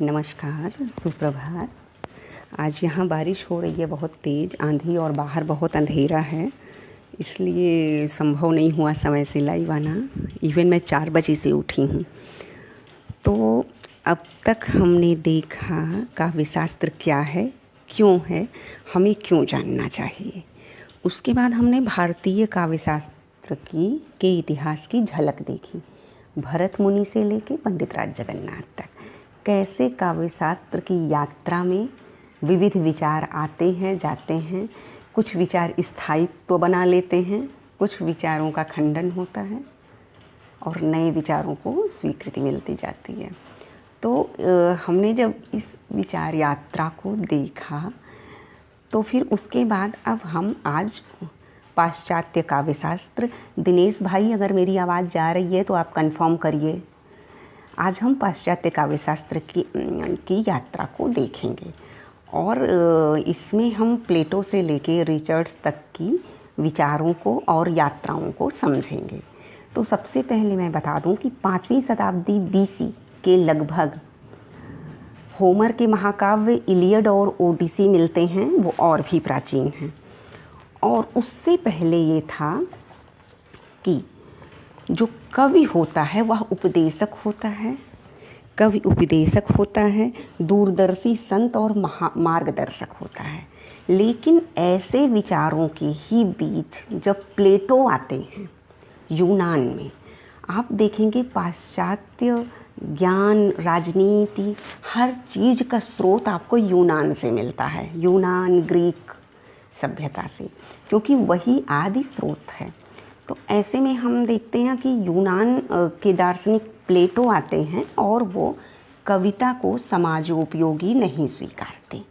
नमस्कार, सुप्रभात। आज यहाँ बारिश हो रही है बहुत तेज़, आंधी, और बाहर बहुत अंधेरा है, इसलिए संभव नहीं हुआ समय से लाइव आना। इवन मैं 4 बजे से उठी हूँ। तो अब तक हमने देखा काव्यशास्त्र क्या है, क्यों है, हमें क्यों जानना चाहिए। उसके बाद हमने भारतीय काव्यशास्त्र के इतिहास की झलक देखी, भरत मुनि से लेके पंडित राज जगन्नाथ तक। कैसे काव्यशास्त्र की यात्रा में विविध विचार आते हैं, जाते हैं, कुछ विचार स्थायित्व बना लेते हैं, कुछ विचारों का खंडन होता है और नए विचारों को स्वीकृति मिलती जाती है। तो हमने जब इस विचार यात्रा को देखा तो फिर उसके बाद अब हम आज पाश्चात्य काव्यशास्त्र, दिनेश भाई अगर मेरी आवाज़ जा रही है तो आप कंफर्म करिए, आज हम पाश्चात्य काव्यशास्त्र की यात्रा को देखेंगे और इसमें हम प्लेटो से लेके रिचर्ड्स तक की विचारों को और यात्राओं को समझेंगे। तो सबसे पहले मैं बता दूं कि 5वीं शताब्दी BC के लगभग होमर के महाकाव्य इलियड और ओडिसी मिलते हैं, वो और भी प्राचीन हैं। और उससे पहले ये था कि जो कवि होता है वह उपदेशक होता है, कवि उपदेशक होता है, दूरदर्शी संत और मार्गदर्शक होता है। लेकिन ऐसे विचारों के ही बीच जब प्लेटो आते हैं यूनान में, आप देखेंगे पाश्चात्य ज्ञान, राजनीति, हर चीज़ का स्रोत आपको यूनान से मिलता है, यूनान ग्रीक सभ्यता से, क्योंकि वही आदि स्रोत है। तो ऐसे में हम देखते हैं कि यूनान के दार्शनिक प्लेटो आते हैं और वो कविता को समाजोपयोगी नहीं स्वीकारते।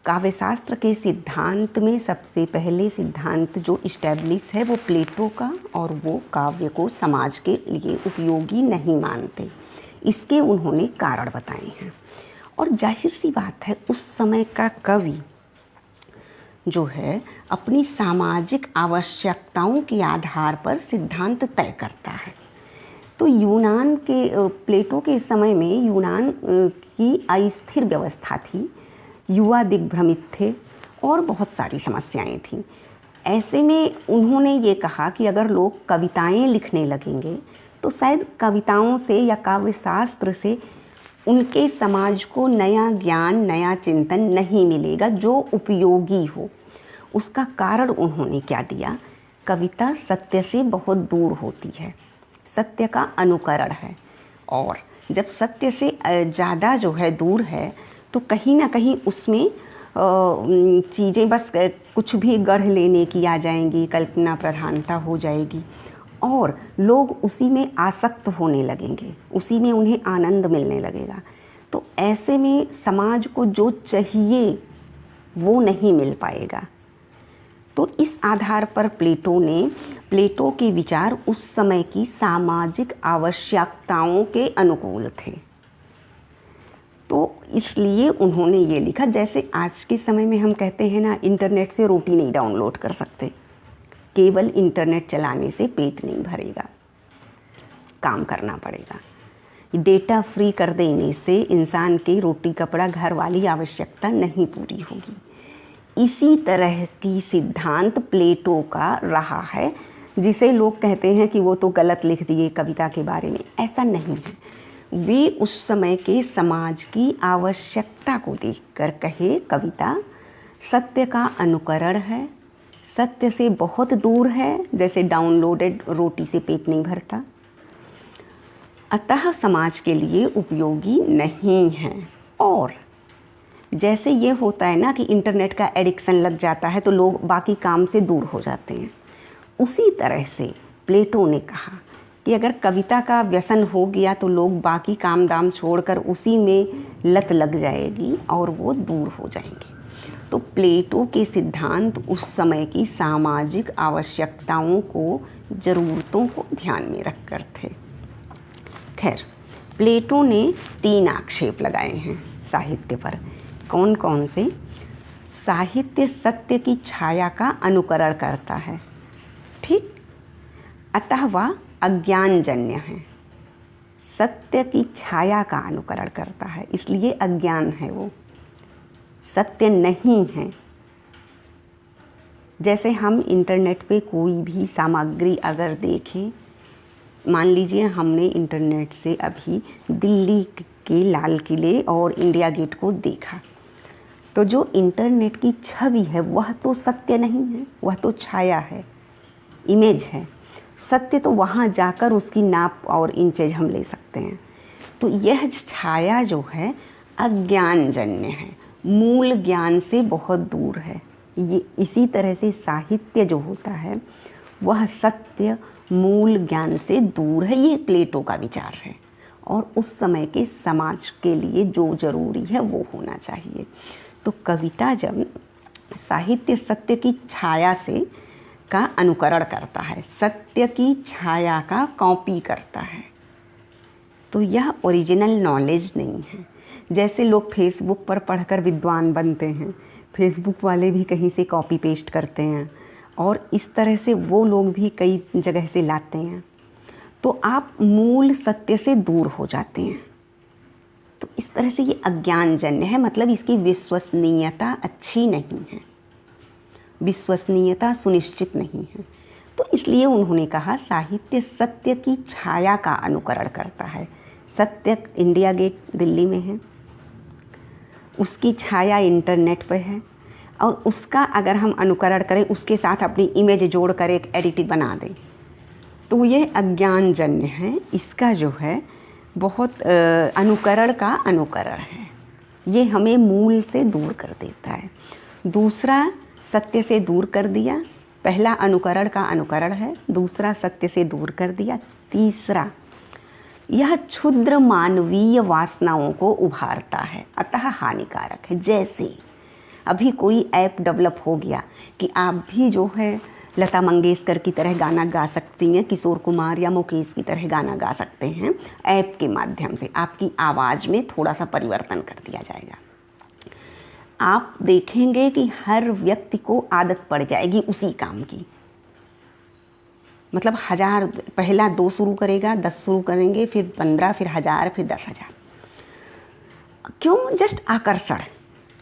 काव्यशास्त्र के सिद्धांत में सबसे पहले सिद्धांत जो इस्टेब्लिश है वो प्लेटो का, और वो काव्य को समाज के लिए उपयोगी नहीं मानते। इसके उन्होंने कारण बताए हैं। और जाहिर सी बात है, उस समय का कवि जो है अपनी सामाजिक आवश्यकताओं के आधार पर सिद्धांत तय करता है। तो यूनान के प्लेटो के समय में यूनान की अस्थिर व्यवस्था थी, युवा दिग्भ्रमित थे और बहुत सारी समस्याएं थीं। ऐसे में उन्होंने ये कहा कि अगर लोग कविताएं लिखने लगेंगे तो शायद कविताओं से या काव्यशास्त्र से उनके समाज को नया ज्ञान, नया चिंतन नहीं मिलेगा जो उपयोगी हो। उसका कारण उन्होंने क्या दिया, कविता सत्य से बहुत दूर होती है, सत्य का अनुकरण है, और जब सत्य से ज़्यादा जो है दूर है तो कहीं ना कहीं उसमें चीज़ें बस कुछ भी गढ़ लेने की आ जाएंगी, कल्पना प्रधानता हो जाएगी और लोग उसी में आसक्त होने लगेंगे, उसी में उन्हें आनंद मिलने लगेगा। तो ऐसे में समाज को जो चाहिए वो नहीं मिल पाएगा। तो इस आधार पर प्लेटो के विचार उस समय की सामाजिक आवश्यकताओं के अनुकूल थे। तो इसलिए उन्होंने ये लिखा, जैसे आज के समय में हम कहते हैं ना, इंटरनेट से रोटी नहीं डाउनलोड कर सकते, केवल इंटरनेट चलाने से पेट नहीं भरेगा, काम करना पड़ेगा। डेटा फ्री कर देने से इंसान की रोटी, कपड़ा, घर वाली आवश्यकता नहीं पूरी होगी। इसी तरह की सिद्धांत प्लेटो का रहा है, जिसे लोग कहते हैं कि वो तो गलत लिख दिए कविता के बारे में। ऐसा नहीं है, वे उस समय के समाज की आवश्यकता को देखकर कहे कविता सत्य का अनुकरण है, सत्य से बहुत दूर है, जैसे डाउनलोडेड रोटी से पेट नहीं भरता, अतः समाज के लिए उपयोगी नहीं है। और जैसे ये होता है ना कि इंटरनेट का एडिक्शन लग जाता है तो लोग बाकी काम से दूर हो जाते हैं, उसी तरह से प्लेटो ने कहा कि अगर कविता का व्यसन हो गया तो लोग बाकी काम दाम छोड़कर उसी में लत लग जाएगी और वो दूर हो जाएंगे। तो प्लेटो के सिद्धांत उस समय की सामाजिक आवश्यकताओं को, ज़रूरतों को ध्यान में रखकर थे। खैर, प्लेटो ने 3 आक्षेप लगाए हैं साहित्य पर। कौन कौन से? साहित्य सत्य की छाया का अनुकरण करता है, ठीक, अतः वह अज्ञानजन्य है। सत्य की छाया का अनुकरण करता है, इसलिए अज्ञान है, वो सत्य नहीं है। जैसे हम इंटरनेट पे कोई भी सामग्री अगर देखें, मान लीजिए हमने इंटरनेट से अभी दिल्ली के लाल किले और इंडिया गेट को देखा, तो जो इंटरनेट की छवि है वह तो सत्य नहीं है, वह तो छाया है, इमेज है। सत्य तो वहाँ जाकर उसकी नाप और इंचेज हम ले सकते हैं। तो यह छाया जो है अज्ञानजन्य है, मूल ज्ञान से बहुत दूर है। ये इसी तरह से साहित्य जो होता है वह सत्य मूल ज्ञान से दूर है। ये प्लेटो का विचार है और उस समय के समाज के लिए जो जरूरी है वो होना चाहिए। तो कविता जब साहित्य सत्य की छाया से का अनुकरण करता है, सत्य की छाया का कॉपी करता है, तो यह ओरिजिनल नॉलेज नहीं है। जैसे लोग फेसबुक पर पढ़कर विद्वान बनते हैं, फेसबुक वाले भी कहीं से कॉपी पेस्ट करते हैं और इस तरह से वो लोग भी कई जगह से लाते हैं, तो आप मूल सत्य से दूर हो जाते हैं। तो इस तरह से ये अज्ञानजन्य है, मतलब इसकी विश्वसनीयता अच्छी नहीं है, विश्वसनीयता सुनिश्चित नहीं है। तो इसलिए उन्होंने कहा साहित्य सत्य की छाया का अनुकरण करता है। सत्य इंडिया गेट दिल्ली में है, उसकी छाया इंटरनेट पर है, और उसका अगर हम अनुकरण करें, उसके साथ अपनी इमेज जोड़कर एक एडिटिंग बना दें, तो ये अज्ञानजन्य है। इसका जो है बहुत अनुकरण का अनुकरण है, ये हमें मूल से दूर कर देता है। दूसरा सत्य से दूर कर दिया, पहला अनुकरण का अनुकरण है, दूसरा सत्य से दूर कर दिया। तीसरा, यह क्षुद्र मानवीय वासनाओं को उभारता है, अतः हानिकारक है। जैसे अभी कोई ऐप डेवलप हो गया कि आप भी जो है लता मंगेशकर की तरह गाना गा सकती हैं, किशोर कुमार या मुकेश की तरह गाना गा सकते हैं। ऐप के माध्यम से आपकी आवाज़ में थोड़ा सा परिवर्तन कर दिया जाएगा। आप देखेंगे कि हर व्यक्ति को आदत पड़ जाएगी उसी काम की, मतलब 1000, पहला 2 शुरू करेगा, 10 शुरू करेंगे, फिर 15, फिर 1000, फिर 10,000। क्यों? जस्ट आकर्षण।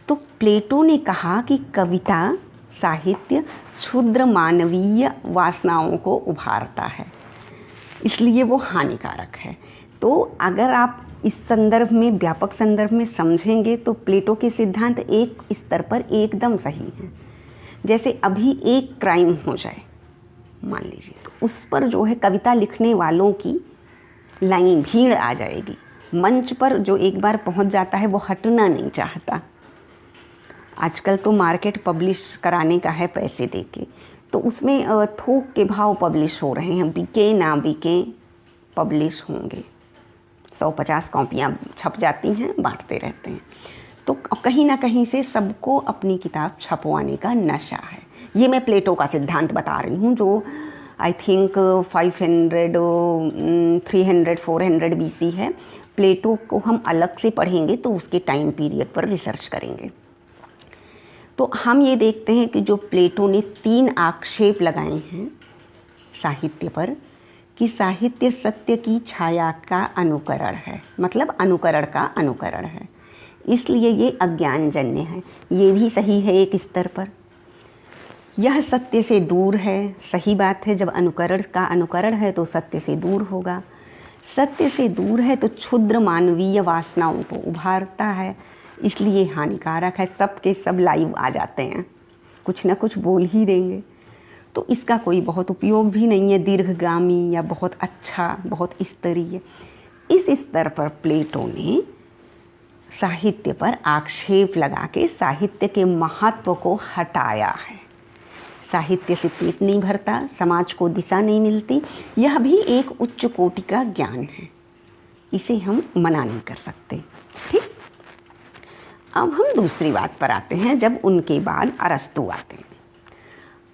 तो प्लेटो ने कहा कि कविता साहित्य क्षुद्र मानवीय वासनाओं को उभारता है, इसलिए वो हानिकारक है। तो अगर आप इस संदर्भ में, व्यापक संदर्भ में समझेंगे तो प्लेटो के सिद्धांत एक स्तर पर एकदम सही हैं। जैसे अभी एक क्राइम हो जाए मान लीजिए, तो उस पर जो है कविता लिखने वालों की लाइन, भीड़ आ जाएगी। मंच पर जो एक बार पहुंच जाता है वो हटना नहीं चाहता। आजकल तो मार्केट पब्लिश कराने का है पैसे देके, तो उसमें थोक के भाव पब्लिश हो रहे हैं, बिके ना बिके पब्लिश होंगे। 150 कॉपियाँ छप जाती हैं, बांटते रहते हैं। तो कहीं ना कहीं से सबको अपनी किताब छपवाने का नशा है। ये मैं प्लेटो का सिद्धांत बता रही हूँ, जो आई थिंक 500, 300, 400 BC है। प्लेटो को हम अलग से पढ़ेंगे तो उसके टाइम पीरियड पर रिसर्च करेंगे। तो हम ये देखते हैं कि जो प्लेटो ने 3 आक्षेप लगाए हैं साहित्य पर, कि साहित्य सत्य की छाया का अनुकरण है, मतलब अनुकरण का अनुकरण है, इसलिए ये अज्ञानजन्य है। ये भी सही है एक स्तर पर। यह सत्य से दूर है, सही बात है। जब अनुकरण का अनुकरण है तो सत्य से दूर होगा। सत्य से दूर है तो क्षुद्र मानवीय वासनाओं को उभारता है, इसलिए हानिकारक है। सब के सब लाइव आ जाते हैं, कुछ ना कुछ बोल ही देंगे, तो इसका कोई बहुत उपयोग भी नहीं है, दीर्घगामी या बहुत अच्छा, बहुत स्तरीय। इस स्तर पर प्लेटो ने साहित्य पर आक्षेप लगा के साहित्य के महत्व को हटाया है। साहित्य से पेट नहीं भरता, समाज को दिशा नहीं मिलती, यह भी एक उच्च कोटि का ज्ञान है, इसे हम मना नहीं कर सकते। ठीक, अब हम दूसरी बात पर आते हैं। जब उनके बाद अरस्तु आते हैं।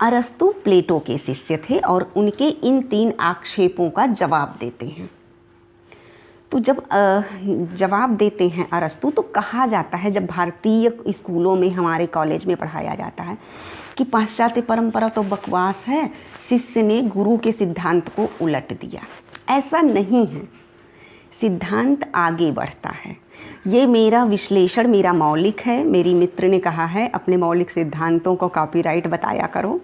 अरस्तु प्लेटो के शिष्य थे और उनके इन 3 आक्षेपों का जवाब देते हैं। तो जब जवाब देते हैं अरस्तु, तो कहा जाता है, जब भारतीय स्कूलों में, हमारे कॉलेज में पढ़ाया जाता है कि पाश्चात्य परंपरा तो बकवास है, शिष्य ने गुरु के सिद्धांत को उलट दिया। ऐसा नहीं है। सिद्धांत आगे बढ़ता है। ये मेरा विश्लेषण, मेरा मौलिक है। मेरी मित्र ने कहा है अपने मौलिक सिद्धांतों को कॉपीराइट बताया करो।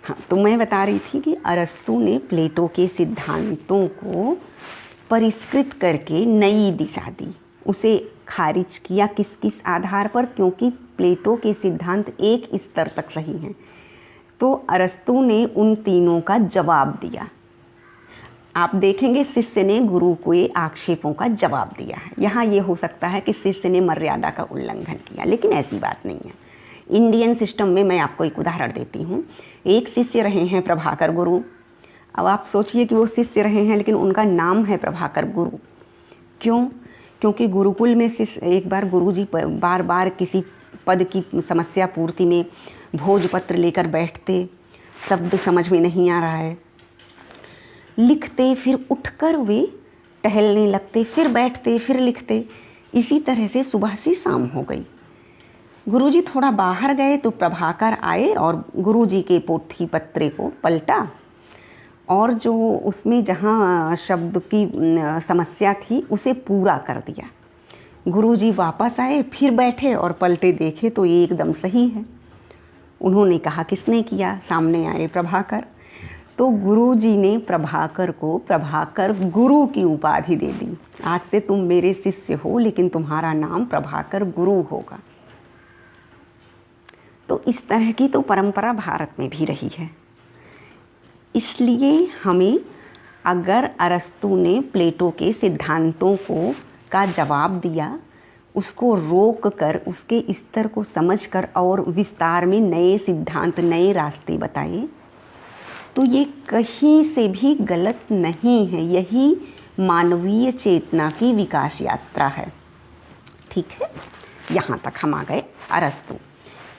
हाँ, तो मैं बता रही थी कि अरस्तु ने प्लेटो के सिद्धांतों को परिष्कृत करके नई दिशा दी, उसे खारिज किया। किस किस आधार पर? क्योंकि प्लेटो के सिद्धांत एक स्तर तक सही हैं, तो अरस्तु ने उन तीनों का जवाब दिया। आप देखेंगे शिष्य ने गुरु के आक्षेपों का जवाब दिया है। यहाँ ये हो सकता है कि शिष्य ने मर्यादा का उल्लंघन किया, लेकिन ऐसी बात नहीं है। इंडियन सिस्टम में मैं आपको एक उदाहरण देती हूँ। एक शिष्य रहे हैं प्रभाकर गुरु। अब आप सोचिए कि वो शिष्य रहे हैं लेकिन उनका नाम है प्रभाकर गुरु। क्यों? क्योंकि गुरुकुल में शिष्य, एक बार गुरुजी बार बार किसी पद की समस्या पूर्ति में भोजपत्र लेकर बैठते, शब्द समझ में नहीं आ रहा है, लिखते, फिर उठकर वे टहलने लगते, फिर बैठते, फिर लिखते। इसी तरह से सुबह से शाम हो गई। गुरुजी थोड़ा बाहर गए तो प्रभाकर आए और गुरुजी के पोथी पत्रे को पलटा और जो उसमें जहाँ शब्द की समस्या थी उसे पूरा कर दिया। गुरुजी वापस आए, फिर बैठे और पलटे देखे तो ये एकदम सही है। उन्होंने कहा किसने किया? सामने आए प्रभाकर। तो गुरुजी ने प्रभाकर को प्रभाकर गुरु की उपाधि दे दी। आज से तुम मेरे शिष्य हो, लेकिन तुम्हारा नाम प्रभाकर गुरु होगा। तो इस तरह की तो परंपरा भारत में भी रही है। इसलिए हमें, अगर अरस्तु ने प्लेटो के सिद्धांतों का जवाब दिया, उसको रोक कर उसके स्तर को समझकर और विस्तार में नए सिद्धांत, नए रास्ते बताए, तो ये कहीं से भी गलत नहीं है। यही मानवीय चेतना की विकास यात्रा है। ठीक है, यहाँ तक हम आ गए। अरस्तु,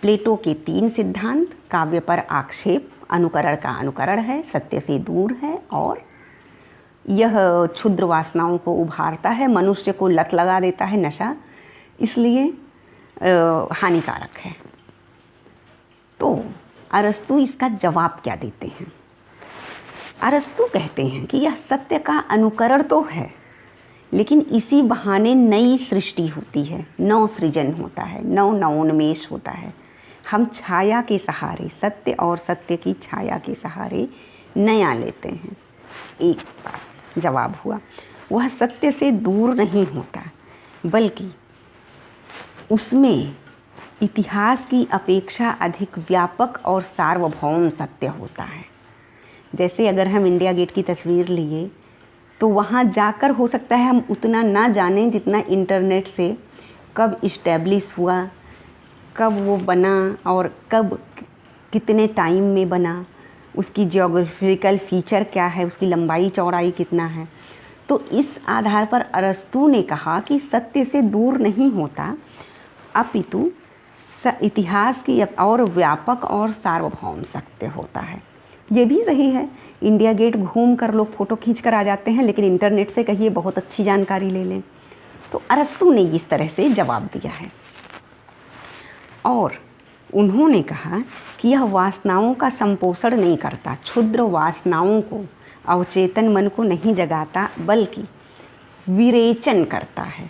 प्लेटो के 3 सिद्धांत, काव्य पर आक्षेप, अनुकरण का अनुकरण है, सत्य से दूर है और यह क्षुद्र वासनाओं को उभारता है, मनुष्य को लत लगा देता है, नशा, इसलिए हानिकारक है। तो अरस्तु इसका जवाब क्या देते हैं? अरस्तु कहते हैं कि यह सत्य का अनुकरण तो है, लेकिन इसी बहाने नई सृष्टि होती है, नव सृजन होता है, नवोन्मेष होता है। हम छाया के सहारे, सत्य और सत्य की छाया के सहारे नया लेते हैं। एक बात जवाब हुआ। वह सत्य से दूर नहीं होता, बल्कि उसमें इतिहास की अपेक्षा अधिक व्यापक और सार्वभौम सत्य होता है। जैसे अगर हम इंडिया गेट की तस्वीर लिए तो वहाँ जाकर हो सकता है हम उतना ना जानें जितना इंटरनेट से कब इस्टेब्लिश हुआ, कब वो बना और कब कितने टाइम में बना, उसकी जियोग्राफिकल फीचर क्या है, उसकी लंबाई चौड़ाई कितना है। तो इस आधार पर अरस्तु ने कहा कि सत्य से दूर नहीं होता, अपितु इतिहास की और व्यापक और सार्वभौम सत्य होता है। ये भी सही है। इंडिया गेट घूम कर लोग फ़ोटो खींच कर आ जाते हैं, लेकिन इंटरनेट से कहिए बहुत अच्छी जानकारी ले लें। तो अरस्तु ने इस तरह से जवाब दिया है और उन्होंने कहा कि यह वासनाओं का संपोषण नहीं करता, क्षुद्र वासनाओं को, अवचेतन मन को नहीं जगाता, बल्कि विरेचन करता है।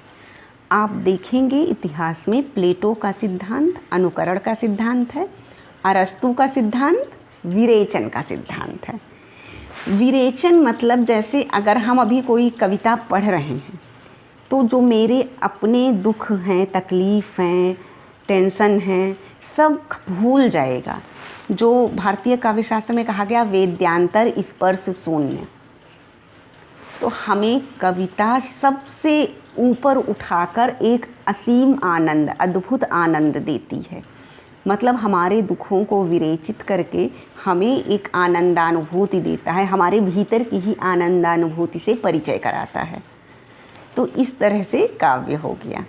आप देखेंगे इतिहास में प्लेटो का सिद्धांत अनुकरण का सिद्धांत है, अरस्तु का सिद्धांत विरेचन का सिद्धांत है। विरेचन मतलब जैसे अगर हम अभी कोई कविता पढ़ रहे हैं तो जो मेरे अपने दुख हैं, तकलीफ़ हैं, टेंशन हैं, सब भूल जाएगा। जो भारतीय काव्यशास्त्र में कहा गया वेद्यांतर स्पर्श शून्य। तो हमें कविता सबसे ऊपर उठाकर एक असीम आनंद, अद्भुत आनंद देती है। मतलब हमारे दुखों को विरेचित करके हमें एक आनंदानुभूति देता है, हमारे भीतर की ही आनंदानुभूति से परिचय कराता है। तो इस तरह से काव्य हो गया।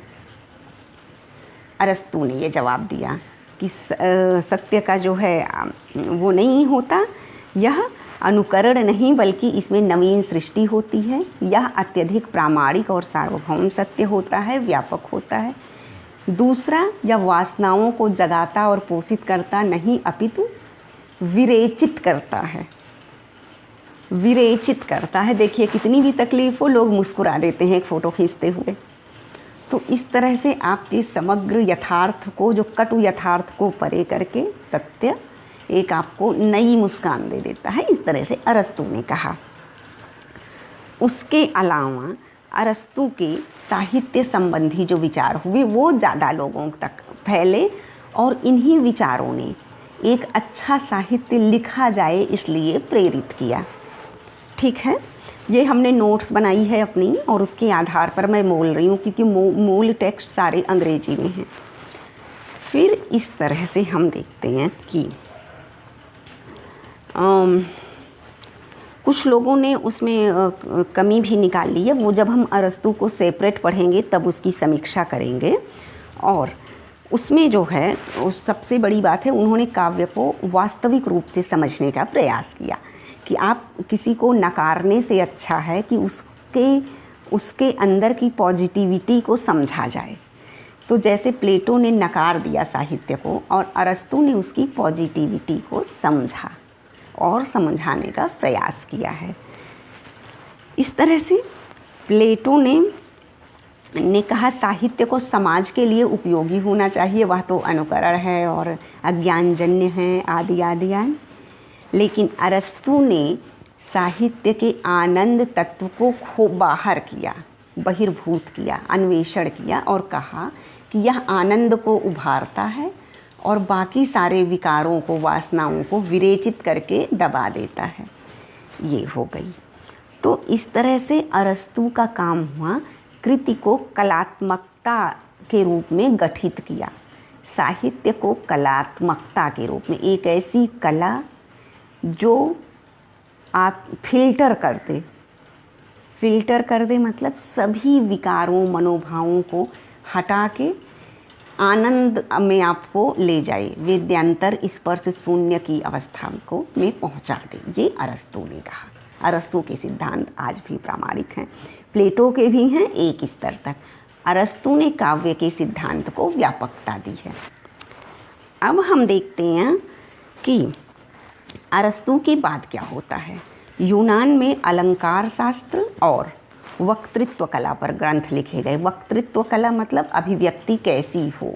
अरस्तु ने ये जवाब दिया कि सत्य का जो है वो नहीं होता, यह अनुकरण नहीं बल्कि इसमें नवीन सृष्टि होती है। यह अत्यधिक प्रामाणिक और सार्वभौम सत्य होता है, व्यापक होता है। दूसरा, यह वासनाओं को जगाता और पोषित करता नहीं, अपितु विरेचित करता है। विरेचित करता है। देखिए कितनी भी तकलीफ हो लोग मुस्कुरा देते हैं एक फ़ोटो खींचते हुए। तो इस तरह से आपके समग्र यथार्थ को, जो कटु यथार्थ को परे करके सत्य एक आपको नई मुस्कान दे देता है। इस तरह से अरस्तु ने कहा। उसके अलावा अरस्तु के साहित्य संबंधी जो विचार हुए वो ज़्यादा लोगों तक फैले और इन्हीं विचारों ने एक अच्छा साहित्य लिखा जाए इसलिए प्रेरित किया। ठीक है, ये हमने नोट्स बनाई है अपनी और उसके आधार पर मैं बोल रही हूँ क्योंकि मूल टेक्स्ट सारे अंग्रेजी में हैं। फिर इस तरह से हम देखते हैं कि कुछ लोगों ने उसमें कमी भी निकाल ली है। वो जब हम अरस्तु को सेपरेट पढ़ेंगे तब उसकी समीक्षा करेंगे। और उसमें जो है उस सबसे बड़ी बात है, उन्होंने काव्य को वास्तविक रूप से समझने का प्रयास किया कि आप किसी को नकारने से अच्छा है कि उसके अंदर की पॉजिटिविटी को समझा जाए। तो जैसे प्लेटो ने नकार दिया साहित्य को और अरस्तु ने उसकी पॉजिटिविटी को समझा और समझाने का प्रयास किया है। इस तरह से प्लेटो ने कहा साहित्य को समाज के लिए उपयोगी होना चाहिए, वह तो अनुकरण है और अज्ञानजन्य है आदि आदि आदि। लेकिन अरस्तु ने साहित्य के आनंद तत्व को बाहर किया, बहिर्भूत किया, अन्वेषण किया और कहा कि यह आनंद को उभारता है और बाकी सारे विकारों को, वासनाओं को विरेचित करके दबा देता है। ये हो गई। तो इस तरह से अरस्तु का काम हुआ कृति को कलात्मकता के रूप में गठित किया, साहित्य को कलात्मकता के रूप में, एक ऐसी कला जो आप फिल्टर कर दे मतलब सभी विकारों, मनोभावों को हटा के आनंद में आपको ले जाए, वेद्यांतर स्पर्श शून्य की अवस्था को में पहुंचा दे। ये अरस्तु ने कहा। अरस्तु के सिद्धांत आज भी प्रामाणिक हैं, प्लेटो के भी हैं एक स्तर तक। अरस्तु ने काव्य के सिद्धांत को व्यापकता दी है। अब हम देखते हैं कि अरस्तु के बाद क्या होता है। यूनान में अलंकार शास्त्र और वक्तृत्व कला पर ग्रंथ लिखे गए। वक्तृत्व कला मतलब अभिव्यक्ति कैसी हो,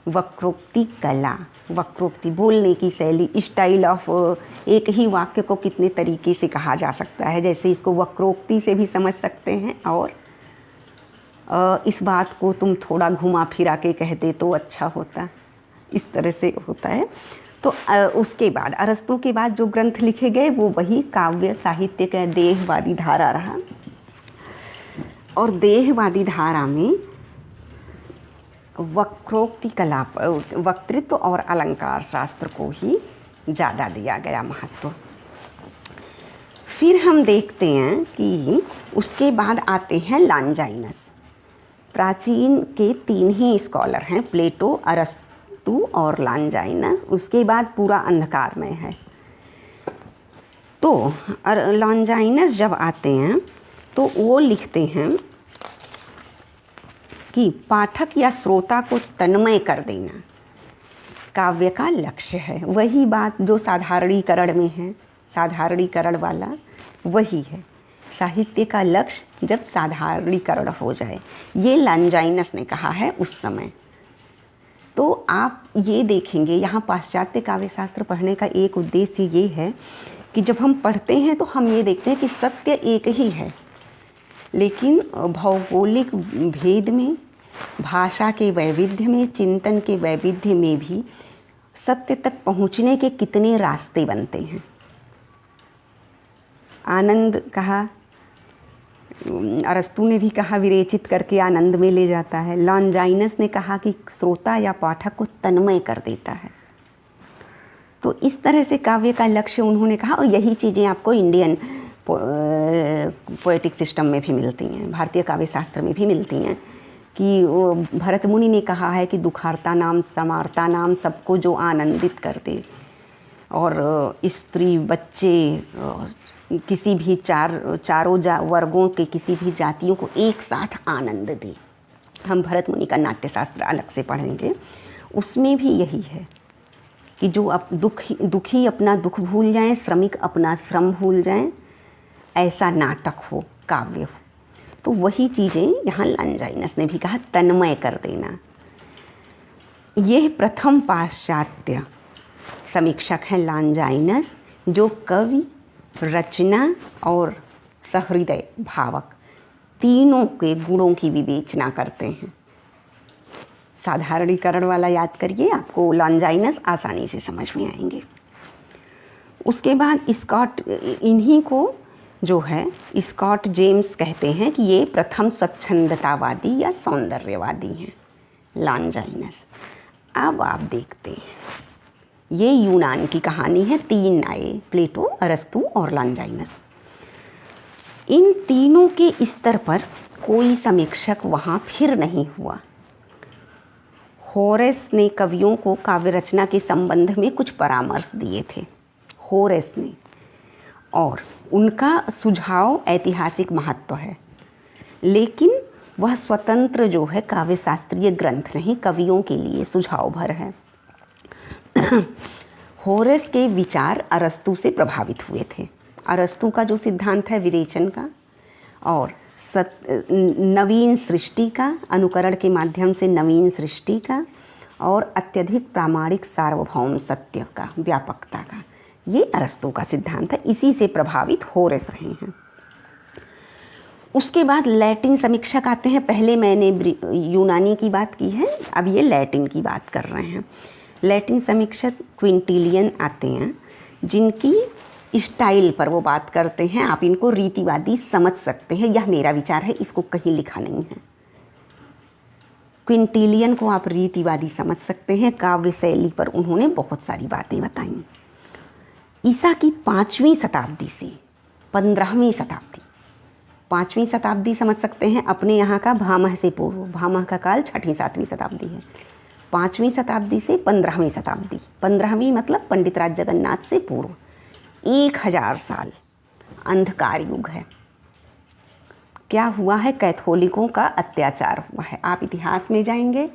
वक्रोक्ति कला, वक्रोक्ति बोलने की शैली, स्टाइल ऑफ, एक ही वाक्य को कितने तरीके से कहा जा सकता है, जैसे इसको वक्रोक्ति से भी समझ सकते हैं और इस बात को तुम थोड़ा घुमा फिरा के कहते तो अच्छा होता, इस तरह से होता है। तो उसके बाद अरस्तु के बाद जो ग्रंथ लिखे गए वो वही काव्य साहित्य का देहवादी धारा रहा। और देहवादी धारा में वक्रोक्ति कला, वक्तृत्व और अलंकार शास्त्र को ही ज़्यादा दिया गया महत्व। फिर हम देखते हैं कि उसके बाद आते हैं लॉन्जाइनस। प्राचीन के 3 ही स्कॉलर हैं, प्लेटो, अरस्तु और लॉन्जाइनस। उसके बाद पूरा अंधकारमय है। तो लॉन्जाइनस जब आते हैं तो वो लिखते हैं कि पाठक या श्रोता को तन्मय कर देना काव्य का लक्ष्य है। वही बात जो साधारणीकरण में है, साधारणीकरण वाला वही है। साहित्य का लक्ष्य जब साधारणीकरण हो जाए, ये लॉन्जाइनस ने कहा है उस समय। तो आप ये देखेंगे यहाँ पाश्चात्य काव्य शास्त्र पढ़ने का एक उद्देश्य ये है कि जब हम पढ़ते हैं तो हम ये देखते हैं कि सत्य एक ही है, लेकिन भौगोलिक भेद में, भाषा के वैविध्य में, चिंतन के वैविध्य में भी सत्य तक पहुँचने के कितने रास्ते बनते हैं। आनंद कहा, अरस्तु ने भी कहा विरेचित करके आनंद में ले जाता है। लॉन्जाइनस ने कहा कि श्रोता या पाठक को तन्मय कर देता है। तो इस तरह से काव्य का लक्ष्य उन्होंने कहा। और यही चीज़ें आपको इंडियन पोएटिक सिस्टम में भी मिलती हैं, भारतीय काव्य शास्त्र में भी मिलती हैं कि भरत मुनि ने कहा है कि दुखार्ता नाम समार्ता नाम सबको जो आनंदित कर दे, और स्त्री बच्चे किसी भी चारों वर्गों के किसी भी जातियों को एक साथ आनंद दे। हम भरत मुनि का नाट्यशास्त्र अलग से पढ़ेंगे, उसमें भी यही है कि जो अब दुखी अपना दुख भूल जाएं, श्रमिक अपना श्रम भूल जाएं, ऐसा नाटक हो, काव्य हो। तो वही चीज़ें यहाँ लॉन्जाइनस ने भी कहा, तन्मय कर देना। यह प्रथम पाश्चात्य समीक्षक हैं लॉन्जाइनस, जो कवि, रचना और सहृदय भावक तीनों के गुणों की विवेचना करते हैं। साधारणीकरण वाला याद करिए, आपको लॉन्जाइनस आसानी से समझ में आएंगे। उसके बाद स्कॉट, इन्हीं को जो है स्कॉट जेम्स कहते हैं कि ये प्रथम स्वच्छंदतावादी या सौंदर्यवादी हैं लॉन्जाइनस। अब आप देखते हैं, ये यूनान की कहानी है। तीन आए, प्लेटो, अरस्तु और लॉन्जाइनस। इन तीनों के स्तर पर कोई समीक्षक वहाँ फिर नहीं हुआ। होरेस ने कवियों को काव्य रचना के संबंध में कुछ परामर्श दिए थे, होरेस ने, और उनका सुझाव ऐतिहासिक महत्व है, लेकिन वह स्वतंत्र जो है काव्य शास्त्रीय ग्रंथ नहीं, कवियों के लिए सुझाव भर है। होरेस के विचार अरस्तु से प्रभावित हुए थे। अरस्तु का जो सिद्धांत है विरेचन का और नवीन सृष्टि का, अनुकरण के माध्यम से नवीन सृष्टि का, और अत्यधिक प्रामाणिक सार्वभौम सत्य का, व्यापकता का, ये अरस्तु का सिद्धांत है। इसी से प्रभावित होरेस रहे हैं। उसके बाद लैटिन समीक्षक आते हैं। पहले मैंने यूनानी की बात की है, अब ये लैटिन की बात कर रहे हैं। लैटिन समीक्षक क्विंटिलियन आते हैं, जिनकी स्टाइल पर वो बात करते हैं। आप इनको रीतिवादी समझ सकते हैं, यह मेरा विचार है, इसको कहीं लिखा नहीं है। क्विंटिलियन को आप रीतिवादी समझ सकते हैं। काव्य शैली पर उन्होंने बहुत सारी बातें बताई। ईसा की 5वीं शताब्दी से 15वीं शताब्दी, 5वीं शताब्दी समझ सकते हैं अपने यहाँ का भामह से पूर्व, भामह का काल 6वीं 7वीं शताब्दी है। 5वीं शताब्दी से 15वीं शताब्दी, 15वीं मतलब पंडित राज जगन्नाथ से पूर्व 1000 साल अंधकार युग है। क्या हुआ है? कैथोलिकों का अत्याचार हुआ है। आप इतिहास में जाएंगे,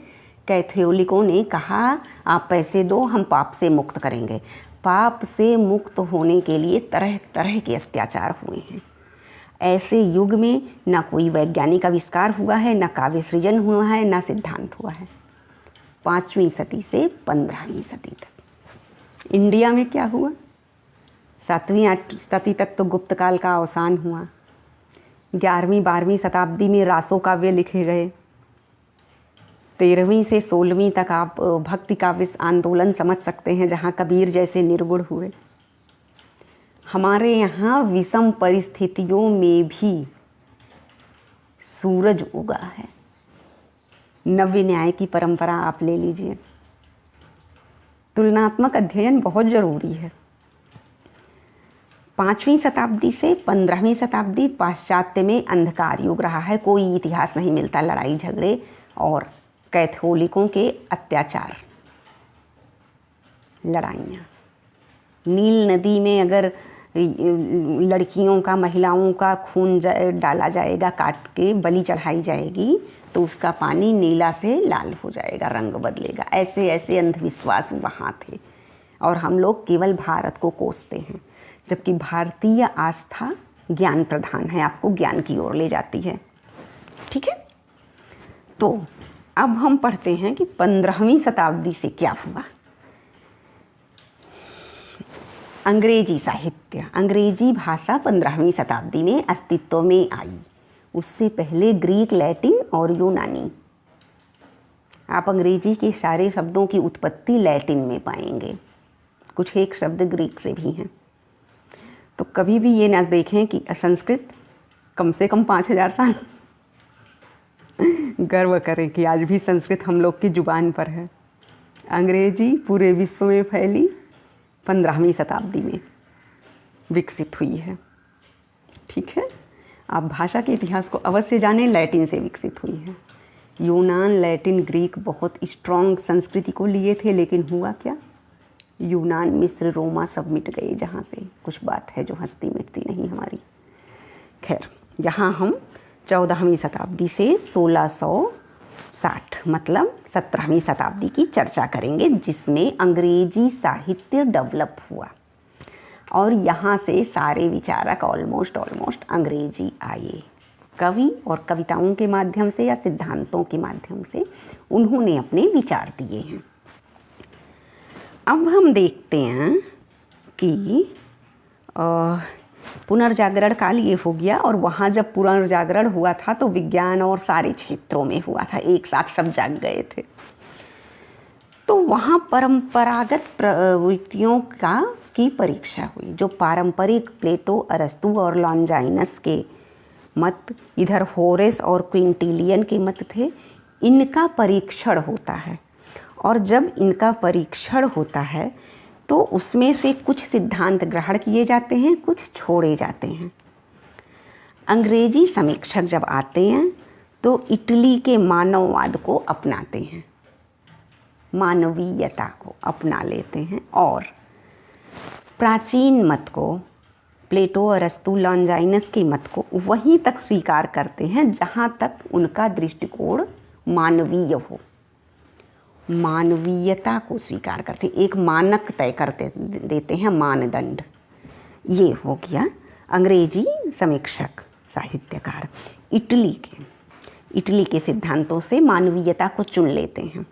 कैथोलिकों ने कहा आप पैसे दो, हम पाप से मुक्त करेंगे। पाप से मुक्त होने के लिए तरह तरह के अत्याचार हुए हैं। ऐसे युग में ना कोई वैज्ञानिक आविष्कार हुआ है, ना काव्य सृजन हुआ है, ना सिद्धांत हुआ है। 5वीं सदी से 15वीं सदी तक इंडिया में क्या हुआ? 7वीं 8वीं सदी तक तो गुप्त काल का अवसान हुआ। 11वीं 12वीं शताब्दी में रासो काव्य लिखे गए। 13वीं से 16वीं तक आप भक्ति काव्य आंदोलन समझ सकते हैं, जहाँ कबीर जैसे निर्गुण हुए। हमारे यहाँ विषम परिस्थितियों में भी सूरज उगा है। नव्य न्याय की परंपरा आप ले लीजिए। तुलनात्मक अध्ययन बहुत ज़रूरी है। 5वीं शताब्दी से 15वीं शताब्दी पाश्चात्य में अंधकार युग रहा है। कोई इतिहास नहीं मिलता, लड़ाई झगड़े और कैथोलिकों के अत्याचार, लड़ाइयाँ। नील नदी में अगर लड़कियों का, महिलाओं का खून डाला जाएगा, काट के बलि चढ़ाई जाएगी, तो उसका पानी नीला से लाल हो जाएगा, रंग बदलेगा। ऐसे ऐसे अंधविश्वास वहाँ थे, और हम लोग केवल भारत को कोसते हैं, जबकि भारतीय आस्था ज्ञान प्रधान है, आपको ज्ञान की ओर ले जाती है। ठीक है, तो अब हम पढ़ते हैं कि 15वीं शताब्दी से क्या हुआ। अंग्रेजी साहित्य, अंग्रेजी भाषा 15वीं शताब्दी में अस्तित्व में आई। उससे पहले ग्रीक, लैटिन और यूनानी। आप अंग्रेजी के सारे शब्दों की उत्पत्ति लैटिन में पाएंगे, कुछ एक शब्द ग्रीक से भी हैं। तो कभी भी ये ना देखें कि संस्कृत कम से कम 5000 साल, गर्व करें कि आज भी संस्कृत हम लोग की जुबान पर है। अंग्रेजी पूरे विश्व में फैली 15वीं शताब्दी में विकसित हुई है। ठीक है, आप भाषा के इतिहास को अवश्य जानें। लैटिन से विकसित हुई है। यूनान, लैटिन, ग्रीक बहुत स्ट्रॉन्ग संस्कृति को लिए थे, लेकिन हुआ क्या? यूनान, मिस्र, रोमा सब मिट गए। जहाँ से कुछ बात है जो हस्ती मिटती नहीं हमारी। खैर, यहाँ हम 14वीं शताब्दी से 60 मतलब 17वीं शताब्दी की चर्चा करेंगे, जिसमें अंग्रेजी साहित्य डेवलप हुआ और यहाँ से सारे विचारक ऑलमोस्ट अंग्रेजी आए। कवि और कविताओं के माध्यम से या सिद्धांतों के माध्यम से उन्होंने अपने विचार दिए हैं। अब हम देखते हैं कि पुनर्जागरण काल ये हो गया, और वहाँ जब पुनर्जागरण हुआ था तो विज्ञान और सारे क्षेत्रों में हुआ था, एक साथ सब जाग गए थे। तो वहाँ परंपरागत प्रवृत्तियों की परीक्षा हुई। जो पारंपरिक प्लेटो, अरस्तू और लॉन्जाइनस के मत, इधर होरेस और क्विंटिलियन के मत थे, इनका परीक्षण होता है। और जब इनका परीक्षण होता है तो उसमें से कुछ सिद्धांत ग्रहण किए जाते हैं, कुछ छोड़े जाते हैं। अंग्रेजी समीक्षक जब आते हैं तो इटली के मानववाद को अपनाते हैं, मानवीयता को अपना लेते हैं, और प्राचीन मत को, प्लेटो, अरस्तू, लॉन्जाइनस के मत को वहीं तक स्वीकार करते हैं जहाँ तक उनका दृष्टिकोण मानवीय हो। मानवीयता को स्वीकार करते, एक मानक तय करते देते हैं, मानदंड। ये हो गया अंग्रेजी समीक्षक साहित्यकार। इटली के सिद्धांतों से मानवीयता को चुन लेते हैं।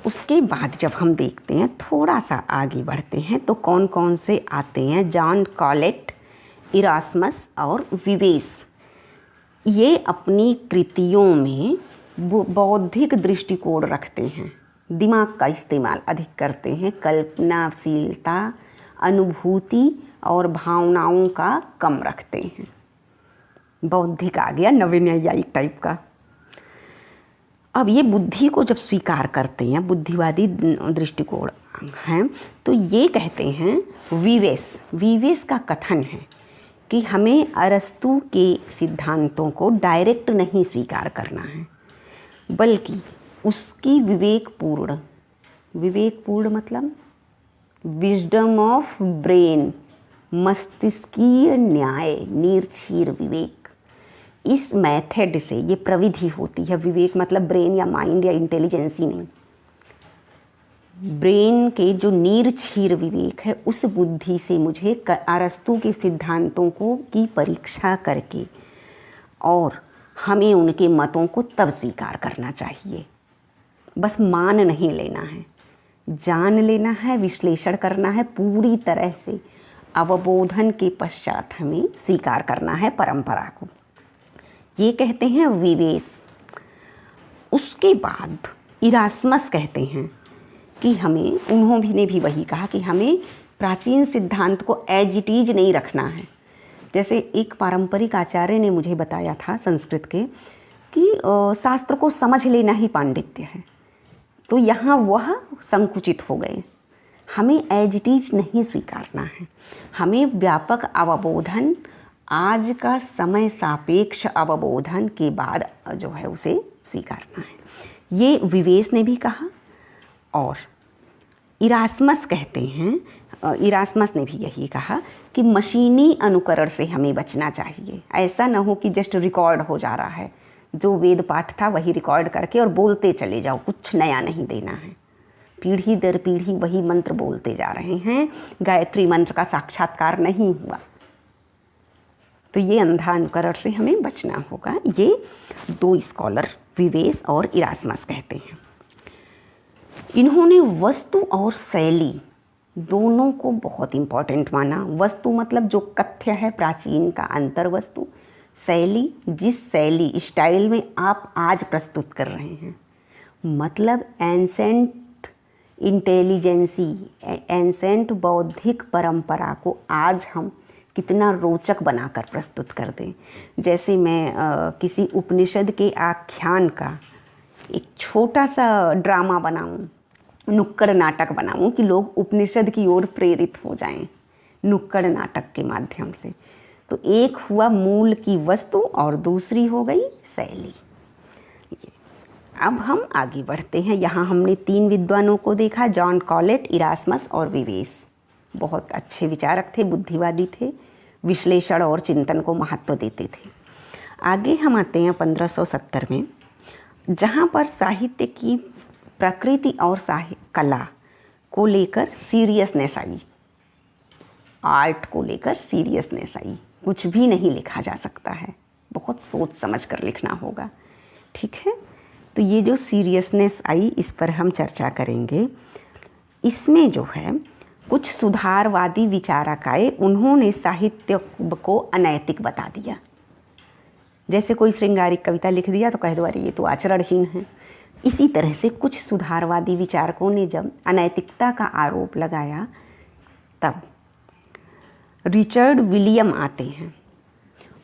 उसके बाद जब हम देखते हैं, थोड़ा सा आगे बढ़ते हैं, तो कौन कौन से आते हैं। जॉन कॉलेट, इरास्मस और विवेस। ये अपनी कृतियों में बौद्धिक दृष्टिकोण रखते हैं, दिमाग का इस्तेमाल अधिक करते हैं, कल्पनाशीलता, अनुभूति और भावनाओं का कम रखते हैं। बौद्धिक आ गया, नवीनयायिक टाइप का। अब ये बुद्धि को जब स्वीकार करते हैं, बुद्धिवादी दृष्टिकोण हैं, तो ये कहते हैं विवेस का कथन है कि हमें अरस्तू के सिद्धांतों को डायरेक्ट नहीं स्वीकार करना है, बल्कि उसकी विवेकपूर्ण मतलब विजडम ऑफ ब्रेन, मस्तिष्कीय न्याय, निर्क्षीर विवेक, इस मेथड से ये प्रविधि होती है। विवेक मतलब ब्रेन या माइंड या इंटेलिजेंस ही नहीं, ब्रेन के जो निर्क्षीर विवेक है, उस बुद्धि से मुझे अरस्तू के सिद्धांतों की परीक्षा करके और हमें उनके मतों को तब स्वीकार करना चाहिए। बस मान नहीं लेना है, जान लेना है, विश्लेषण करना है, पूरी तरह से अवबोधन के पश्चात हमें स्वीकार करना है परंपरा को। ये कहते हैं विवेस। उसके बाद इरास्मस कहते हैं कि उन्होंने भी वही कहा कि हमें प्राचीन सिद्धांत को एज इट इज नहीं रखना है। जैसे एक पारंपरिक आचार्य ने मुझे बताया था संस्कृत के कि शास्त्र को समझ लेना ही पांडित्य है, तो यहाँ वह संकुचित हो गए। हमें एज इट इज नहीं स्वीकारना है, हमें व्यापक अवबोधन, आज का समय सापेक्ष अवबोधन के बाद जो है उसे स्वीकारना है। ये विवेस ने भी कहा। और इरास्मस ने भी यही कहा कि मशीनी अनुकरण से हमें बचना चाहिए। ऐसा ना हो कि जस्ट रिकॉर्ड हो जा रहा है, जो वेद पाठ था वही रिकॉर्ड करके और बोलते चले जाओ, कुछ नया नहीं देना है। पीढ़ी दर पीढ़ी वही मंत्र बोलते जा रहे हैं, गायत्री मंत्र का साक्षात्कार नहीं हुआ। तो ये अंधा अनुकरण से हमें बचना होगा। ये दो स्कॉलर विवेस और इरास्मस कहते हैं। इन्होंने वस्तु और शैली दोनों को बहुत इम्पॉर्टेंट माना। वस्तु मतलब जो कथ्य है प्राचीन का, अंतर वस्तु। शैली, जिस शैली स्टाइल में आप आज प्रस्तुत कर रहे हैं, मतलब एंसेंट इंटेलिजेंसी, एंसेंट बौद्धिक परंपरा को आज हम कितना रोचक बनाकर प्रस्तुत कर दें। जैसे मैं किसी उपनिषद के आख्यान का एक छोटा सा ड्रामा बनाऊं, नुक्कड़ नाटक बनाऊं कि लोग उपनिषद की ओर प्रेरित हो जाएं नुक्कड़ नाटक के माध्यम से। तो एक हुआ मूल की वस्तु और दूसरी हो गई शैली। अब हम आगे बढ़ते हैं। यहाँ हमने 3 विद्वानों को देखा, जॉन कॉलेट, इरास्मस और विवेस। बहुत अच्छे विचारक थे, बुद्धिवादी थे, विश्लेषण और चिंतन को महत्व देते थे। आगे हम आते हैं 1570 में। जहाँ पर साहित्य की प्रकृति और कला को लेकर सीरियसनेस आई, आर्ट को लेकर सीरियसनेस आई, कुछ भी नहीं लिखा जा सकता है, बहुत सोच समझ कर लिखना होगा। ठीक है, तो ये जो सीरियसनेस आई इस पर हम चर्चा करेंगे। इसमें जो है कुछ सुधारवादी विचारक आए, उन्होंने साहित्य को अनैतिक बता दिया। जैसे कोई श्रृंगारिक कविता लिख दिया तो कह दो अरे ये तो आचरणहीन है। इसी तरह से कुछ सुधारवादी विचारकों ने जब अनैतिकता का आरोप लगाया, तब रिचर्ड विलियम आते हैं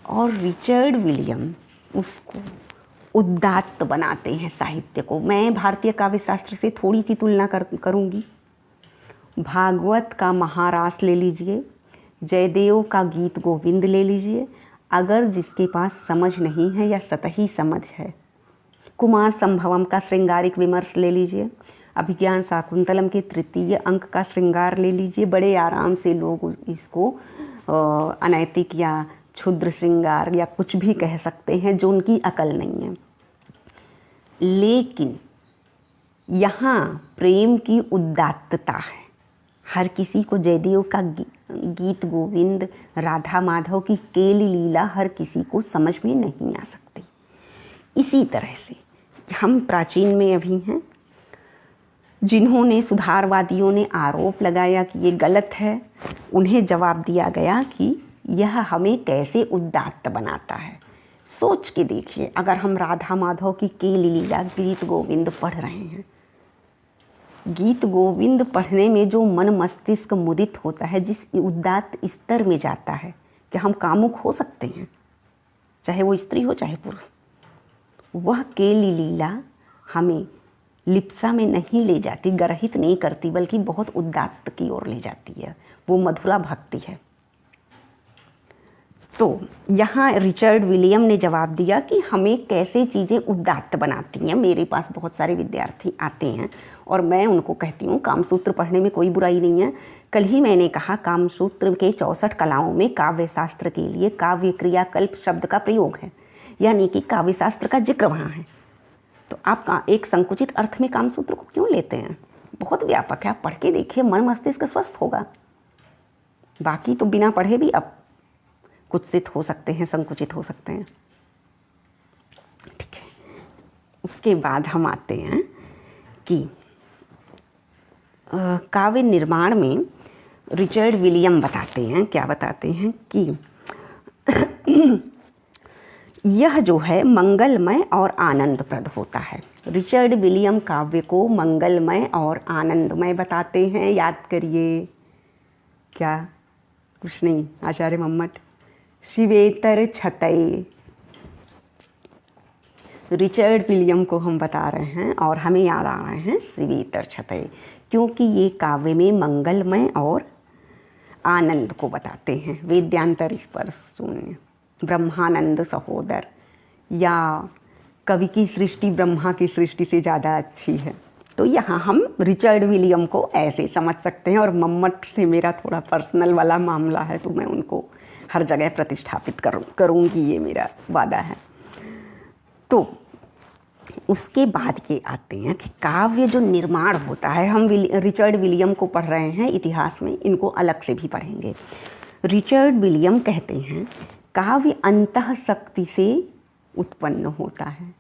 और रिचर्ड विलियम उसको उदात्त बनाते हैं साहित्य को। मैं भारतीय काव्य शास्त्र से थोड़ी सी तुलना करूँगी। भागवत का महारास ले लीजिए, जयदेव का गीत गोविंद ले लीजिए, अगर जिसके पास समझ नहीं है या सतही समझ है, कुमार संभवम का श्रृंगारिक विमर्श ले लीजिए, अभिज्ञान शाकुंतलम के तृतीय अंक का श्रृंगार ले लीजिए, बड़े आराम से लोग इसको अनैतिक या क्षुद्र श्रृंगार या कुछ भी कह सकते हैं जो उनकी अकल नहीं है। लेकिन यहाँ प्रेम की उदात्तता है। हर किसी को जयदेव का गीत गोविंद, राधा माधव की केली लीला हर किसी को समझ में नहीं आ सकती। इसी तरह से हम प्राचीन में अभी हैं, जिन्होंने सुधारवादियों ने आरोप लगाया कि ये गलत है, उन्हें जवाब दिया गया कि यह हमें कैसे उदात्त बनाता है। सोच के देखिए, अगर हम राधा माधव की केली लीला गीत गोविंद पढ़ रहे हैं, गीत गोविंद पढ़ने में जो मन मस्तिष्क मुदित होता है, जिस उदात्त स्तर में जाता है कि हम कामुक हो सकते हैं, चाहे वो स्त्री हो चाहे पुरुष, वह केली लीला हमें लिप्सा में नहीं ले जाती, ग्रहित नहीं करती, बल्कि बहुत उदात्त की ओर ले जाती है। वो मधुरा भक्ति है। तो यहाँ रिचर्ड विलियम ने जवाब दिया कि हमें कैसे चीज़ें उदात्त बनाती हैं। मेरे पास बहुत सारे विद्यार्थी आते हैं और मैं उनको कहती हूँ कामसूत्र पढ़ने में कोई बुराई नहीं है। कल ही मैंने कहा कामसूत्र के 64 कलाओं में काव्य शास्त्र के लिए काव्य क्रियाकल्प शब्द का प्रयोग है, यानी कि काव्य शास्त्र का जिक्र वहाँ है। तो आप एक संकुचित अर्थ में कामसूत्र को क्यों लेते हैं? बहुत व्यापक है, आप पढ़ के देखिए, मन मस्तिष्क स्वस्थ होगा। बाकी तो बिना पढ़े भी अब कुत्सित हो सकते हैं, संकुचित हो सकते हैं। ठीक है, उसके बाद हम आते हैं कि काव्य निर्माण में रिचर्ड विलियम बताते हैं, क्या बताते हैं कि यह जो है मंगलमय और आनंदप्रद होता है। रिचर्ड विलियम काव्य को मंगलमय और आनंदमय बताते हैं। याद करिए, क्या? कुछ नहीं, आचार्य मम्मट, शिवेतर छतये। रिचर्ड विलियम को हम बता रहे हैं और हमें याद आ रहे हैं शिवेतर छतये, क्योंकि ये काव्य में मंगलमय और आनंद को बताते हैं। वेद्यांतर स्पर्श सुनिए, ब्रह्मानंद सहोदर, या कवि की सृष्टि ब्रह्मा की सृष्टि से ज़्यादा अच्छी है। तो यहाँ हम रिचर्ड विलियम को ऐसे समझ सकते हैं। और मम्मट से मेरा थोड़ा पर्सनल वाला मामला है, तो मैं उनको हर जगह प्रतिष्ठापित करूँगी, ये मेरा वादा है। तो उसके बाद ये आते हैं कि काव्य जो निर्माण होता है, हम रिचर्ड विलियम को पढ़ रहे हैं इतिहास में, इनको अलग से भी पढ़ेंगे। रिचर्ड विलियम कहते हैं काव्य अंतःशक्ति से उत्पन्न होता है।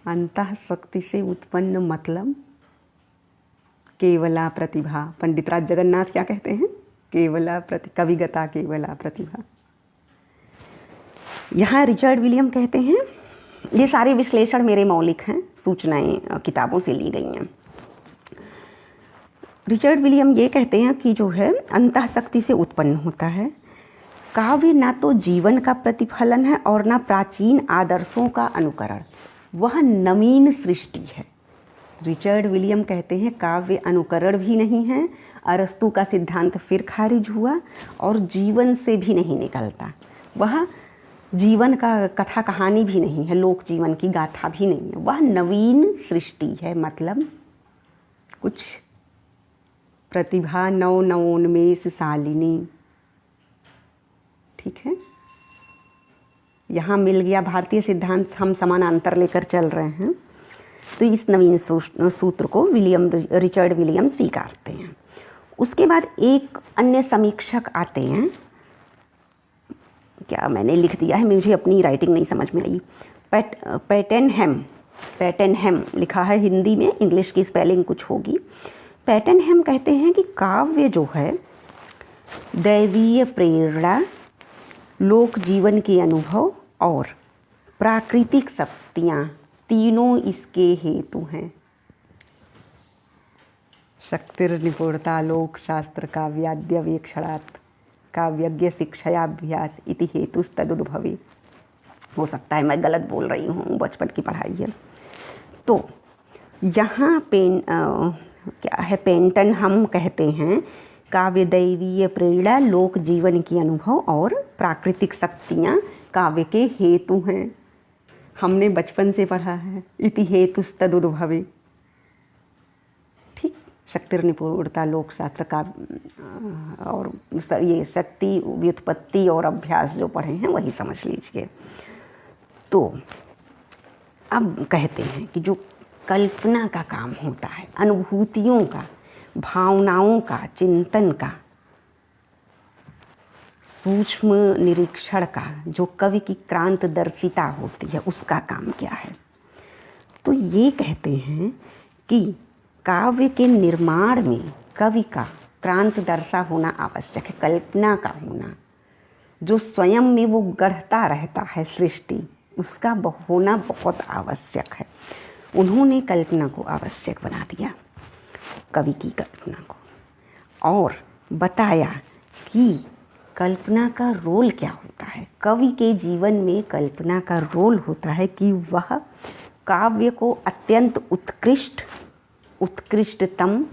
अंतःशक्ति से उत्पन्न मतलब केवला प्रतिभा। पंडित राज जगन्नाथ क्या कहते हैं? केवला कविगता केवला प्रतिभा। यहाँ रिचर्ड विलियम कहते हैं, ये सारे विश्लेषण मेरे मौलिक हैं, सूचनाएं किताबों से ली गई हैं। रिचर्ड विलियम ये कहते हैं कि जो है अंतःशक्ति से उत्पन्न होता है। काव्य ना तो जीवन का प्रतिफलन है और ना प्राचीन आदर्शों का अनुकरण, वह नवीन सृष्टि है। रिचर्ड विलियम कहते हैं काव्य अनुकरण भी नहीं है, अरस्तु का सिद्धांत फिर खारिज हुआ, और जीवन से भी नहीं निकलता। वह जीवन का कथा कहानी भी नहीं है, लोक जीवन की गाथा भी नहीं है, वह नवीन सृष्टि है। मतलब कुछ प्रतिभा नव नवोन्मेष शालिनी। ठीक है, यहाँ मिल गया भारतीय सिद्धांत, हम समानांतर लेकर चल रहे हैं। तो इस नवीन सूत्र को रिचर्ड विलियम स्वीकारते हैं। उसके बाद एक अन्य समीक्षक आते हैं, क्या मैंने लिख दिया है, मुझे अपनी राइटिंग नहीं समझ में आई। पैटनहैम लिखा है हिंदी में, इंग्लिश की स्पेलिंग कुछ होगी। पैटनहैम कहते हैं कि काव्य जो है दैवीय प्रेरणा, लोक जीवन के अनुभव और प्राकृतिक शक्तियाँ तीनों इसके हेतु हैं। शक्तिर्निपुणता लोक शास्त्र काव्याद्यवेक्षणात् काव्यज्ञ शिक्षाभ्यास इति हेतुस्तदुद्भवे। हो सकता है मैं गलत बोल रही हूँ, बचपन की पढ़ाई है। तो यहाँ क्या है, पेंटन हम कहते हैं काव्य दैवीय प्रेरणा, लोक जीवन के अनुभव और प्राकृतिक शक्तियाँ काव्य के हेतु हैं। हमने बचपन से पढ़ा है, इति हेतुस्तदुद्भवे। ठीक, शक्तिर्निपुणता लोक शास्त्र का और ये शक्ति व्युत्पत्ति और अभ्यास जो पढ़े हैं वही समझ लीजिए। तो अब कहते हैं कि जो कल्पना का काम होता है, अनुभूतियों का, भावनाओं का, चिंतन का, सूक्ष्म निरीक्षण का, जो कवि की क्रांतदर्शिता होती है, उसका काम क्या है। तो ये कहते हैं कि काव्य के निर्माण में कवि का क्रांतदर्शा होना आवश्यक है, कल्पना का होना, जो स्वयं में वो गढ़ता रहता है सृष्टि, उसका होना बहुत आवश्यक है। उन्होंने कल्पना को आवश्यक बना दिया, कवि की कल्पना को, और बताया कि कल्पना का रोल क्या होता है। कवि के जीवन में कल्पना का रोल होता है कि वह काव्य को अत्यंत उत्कृष्टतम,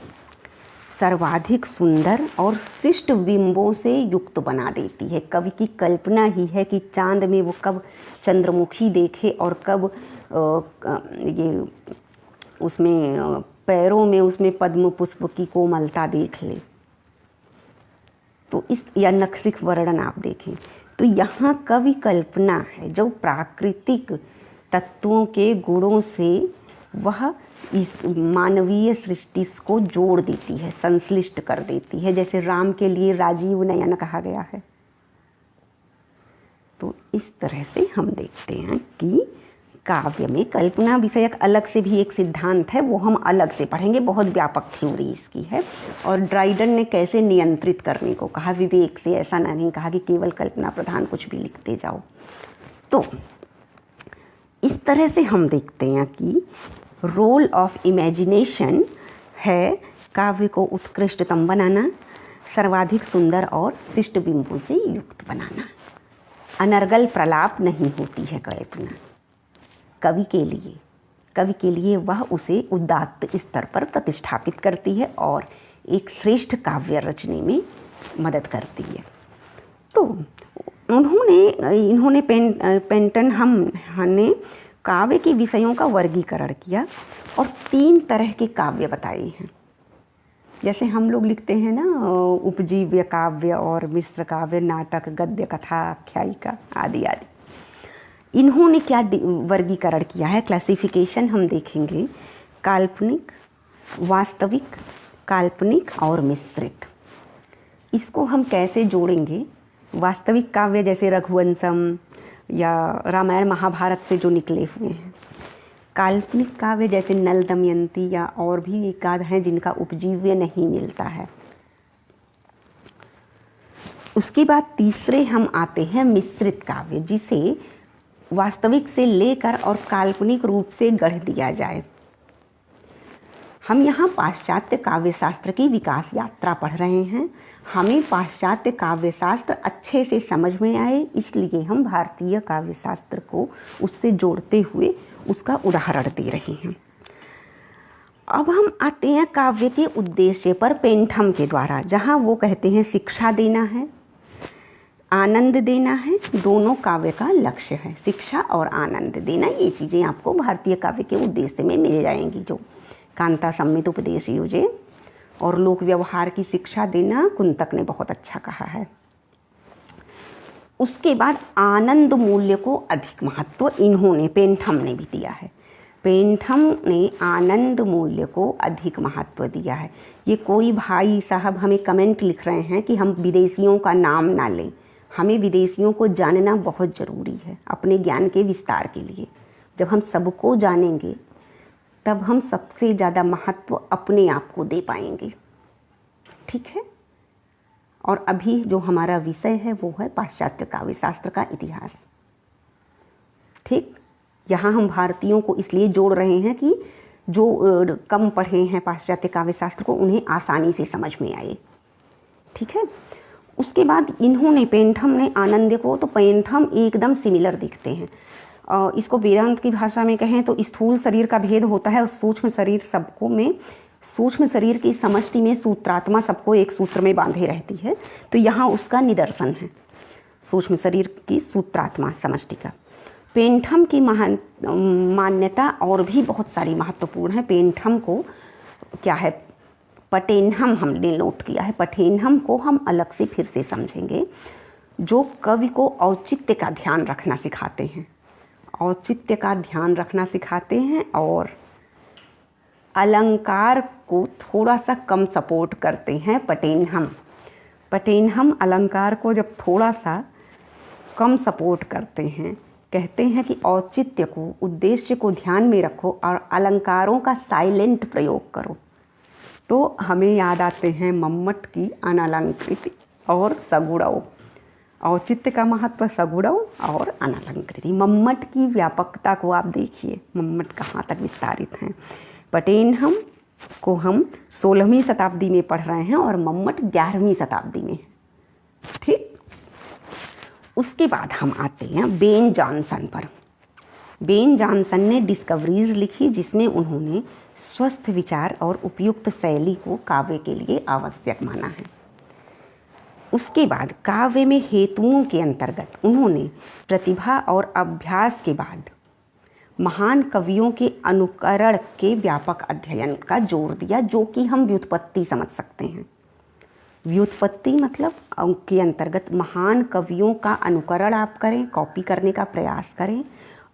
सर्वाधिक सुंदर और शिष्ट बिंबों से युक्त बना देती है। कवि की कल्पना ही है कि चांद में वो कब चंद्रमुखी देखे और कब ये उसमें पैरों में उसमें पद्म पुष्प की कोमलता देख ले। तो इस या नक्सिक वर्णन आप देखें, तो यहाँ कवि कल्पना है जो प्राकृतिक तत्वों के गुणों से वह इस मानवीय सृष्टि को जोड़ देती है, संश्लिष्ट कर देती है। जैसे राम के लिए राजीव नयन कहा गया है। तो इस तरह से हम देखते हैं कि काव्य में कल्पना विषयक अलग से भी एक सिद्धांत है, वो हम अलग से पढ़ेंगे, बहुत व्यापक थ्योरी इसकी है। और ड्राइडन ने कैसे नियंत्रित करने को कहा, विवेक से, ऐसा नहीं कहा कि केवल कल्पना प्रधान कुछ भी लिखते जाओ। तो इस तरह से हम देखते हैं कि रोल ऑफ इमेजिनेशन है काव्य को उत्कृष्टतम बनाना, सर्वाधिक सुंदर और शिष्ट बिंबों से युक्त बनाना। अनर्गल प्रलाप नहीं होती है कल्पना कवि के लिए वह उसे उदात्त स्तर पर प्रतिष्ठापित करती है और एक श्रेष्ठ काव्य रचने में मदद करती है। तो इन्होंने पेंटन हमने काव्य के विषयों का वर्गीकरण किया और 3 तरह के काव्य बताए हैं। जैसे हम लोग लिखते हैं ना, उपजीव्य काव्य और मिश्र काव्य, नाटक, गद्य, कथा, आख्यायिका आदि आदि। इन्होंने क्या वर्गीकरण किया है, क्लासिफिकेशन हम देखेंगे, काल्पनिक, वास्तविक, काल्पनिक और मिश्रित। इसको हम कैसे जोड़ेंगे? वास्तविक काव्य जैसे रघुवंशम या रामायण महाभारत से जो निकले हुए हैं, काल्पनिक काव्य जैसे नल दमयंती या और भी एक आध हैं जिनका उपजीव्य नहीं मिलता है। उसके बाद तीसरे हम आते हैं मिश्रित काव्य, जिसे वास्तविक से लेकर और काल्पनिक रूप से गढ़ दिया जाए। हम यहाँ पाश्चात्य काव्य शास्त्र की विकास यात्रा पढ़ रहे हैं। हमें पाश्चात्य काव्य शास्त्र अच्छे से समझ में आए, इसलिए हम भारतीय काव्य शास्त्र को उससे जोड़ते हुए उसका उदाहरण दे रहे हैं। अब हम आते हैं काव्य के उद्देश्य पर पेंटहम के द्वारा, जहाँ वो कहते हैं शिक्षा देना है, आनंद देना है, दोनों काव्य का लक्ष्य है। शिक्षा और आनंद देना, ये चीज़ें आपको भारतीय काव्य के उद्देश्य में मिल जाएंगी, जो कांता सम्मित उपदेश योजे और लोक व्यवहार की शिक्षा देना कुंतक ने बहुत अच्छा कहा है। उसके बाद आनंद मूल्य को अधिक महत्व इन्होंने, पेंटहम ने भी दिया है। पेंटम ने आनंद मूल्य को अधिक महत्व दिया है। ये कोई भाई साहब हमें कमेंट लिख रहे हैं कि हम विदेशियों का नाम ना लें। हमें विदेशियों को जानना बहुत ज़रूरी है अपने ज्ञान के विस्तार के लिए। जब हम सबको जानेंगे तब हम सबसे ज़्यादा महत्व अपने आप को दे पाएंगे। ठीक है। और अभी जो हमारा विषय है वो है पाश्चात्य काव्य शास्त्र का इतिहास। ठीक। यहाँ हम भारतीयों को इसलिए जोड़ रहे हैं कि जो कम पढ़े हैं पाश्चात्य काव्य शास्त्र को उन्हें आसानी से समझ में आए। ठीक है। उसके बाद इन्होंने पेंटम ने आनंद को, तो पेंटम एकदम सिमिलर दिखते हैं। इसको वेदांत की भाषा में कहें तो स्थूल शरीर का भेद होता है और सूक्ष्म शरीर सबको में, सूक्ष्म शरीर की समष्टि में सूत्रात्मा सबको एक सूत्र में बांधे रहती है। तो यहाँ उसका निदर्शन है सूक्ष्म शरीर की सूत्रात्मा समष्टि का। पेंटम की मान्यता और भी बहुत सारी महत्वपूर्ण है। पेंटम को क्या है, पटेनहम हमने नोट किया है। पटेनहम को हम अलग से फिर से समझेंगे, जो कवि को औचित्य का ध्यान रखना सिखाते हैं। औचित्य का ध्यान रखना सिखाते हैं और अलंकार को थोड़ा सा कम सपोर्ट करते हैं। पटेनहम अलंकार को जब थोड़ा सा कम सपोर्ट करते हैं, कहते हैं कि औचित्य को, उद्देश्य को ध्यान में रखो और अलंकारों का साइलेंट प्रयोग करो। तो हमें याद आते हैं मम्मट की अनलंकृति और सगुणव। औचित्य का महत्व सगुणव और अनलंकृति। मम्मट की व्यापकता को आप देखिए, मम्मट कहाँ तक विस्तारित हैं। पटेनहम को हम 16वीं शताब्दी में पढ़ रहे हैं और मम्मट 11वीं शताब्दी में। ठीक। उसके बाद हम आते हैं बेन जॉनसन पर। बेन जॉनसन ने डिस्कवरीज लिखी जिसमें उन्होंने स्वस्थ विचार और उपयुक्त शैली को काव्य के लिए आवश्यक माना है। उसके बाद काव्य में हेतुओं के अंतर्गत उन्होंने प्रतिभा और अभ्यास के बाद महान कवियों के अनुकरण के व्यापक अध्ययन का जोर दिया, जो कि हम व्युत्पत्ति समझ सकते हैं। व्युत्पत्ति मतलब के अंतर्गत महान कवियों का अनुकरण आप करें, कॉपी करने का प्रयास करें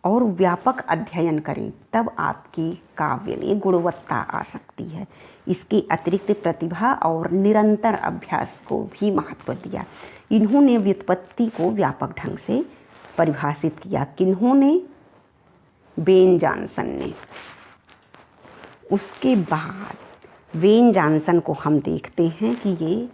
और व्यापक अध्ययन करें, तब आपकी काव्य में गुणवत्ता आ सकती है। इसके अतिरिक्त प्रतिभा और निरंतर अभ्यास को भी महत्व दिया। इन्होंने व्युत्पत्ति को व्यापक ढंग से परिभाषित किया। किन्होंने? बेन जॉनसन ने। उसके बाद बेन जॉनसन को हम देखते हैं कि ये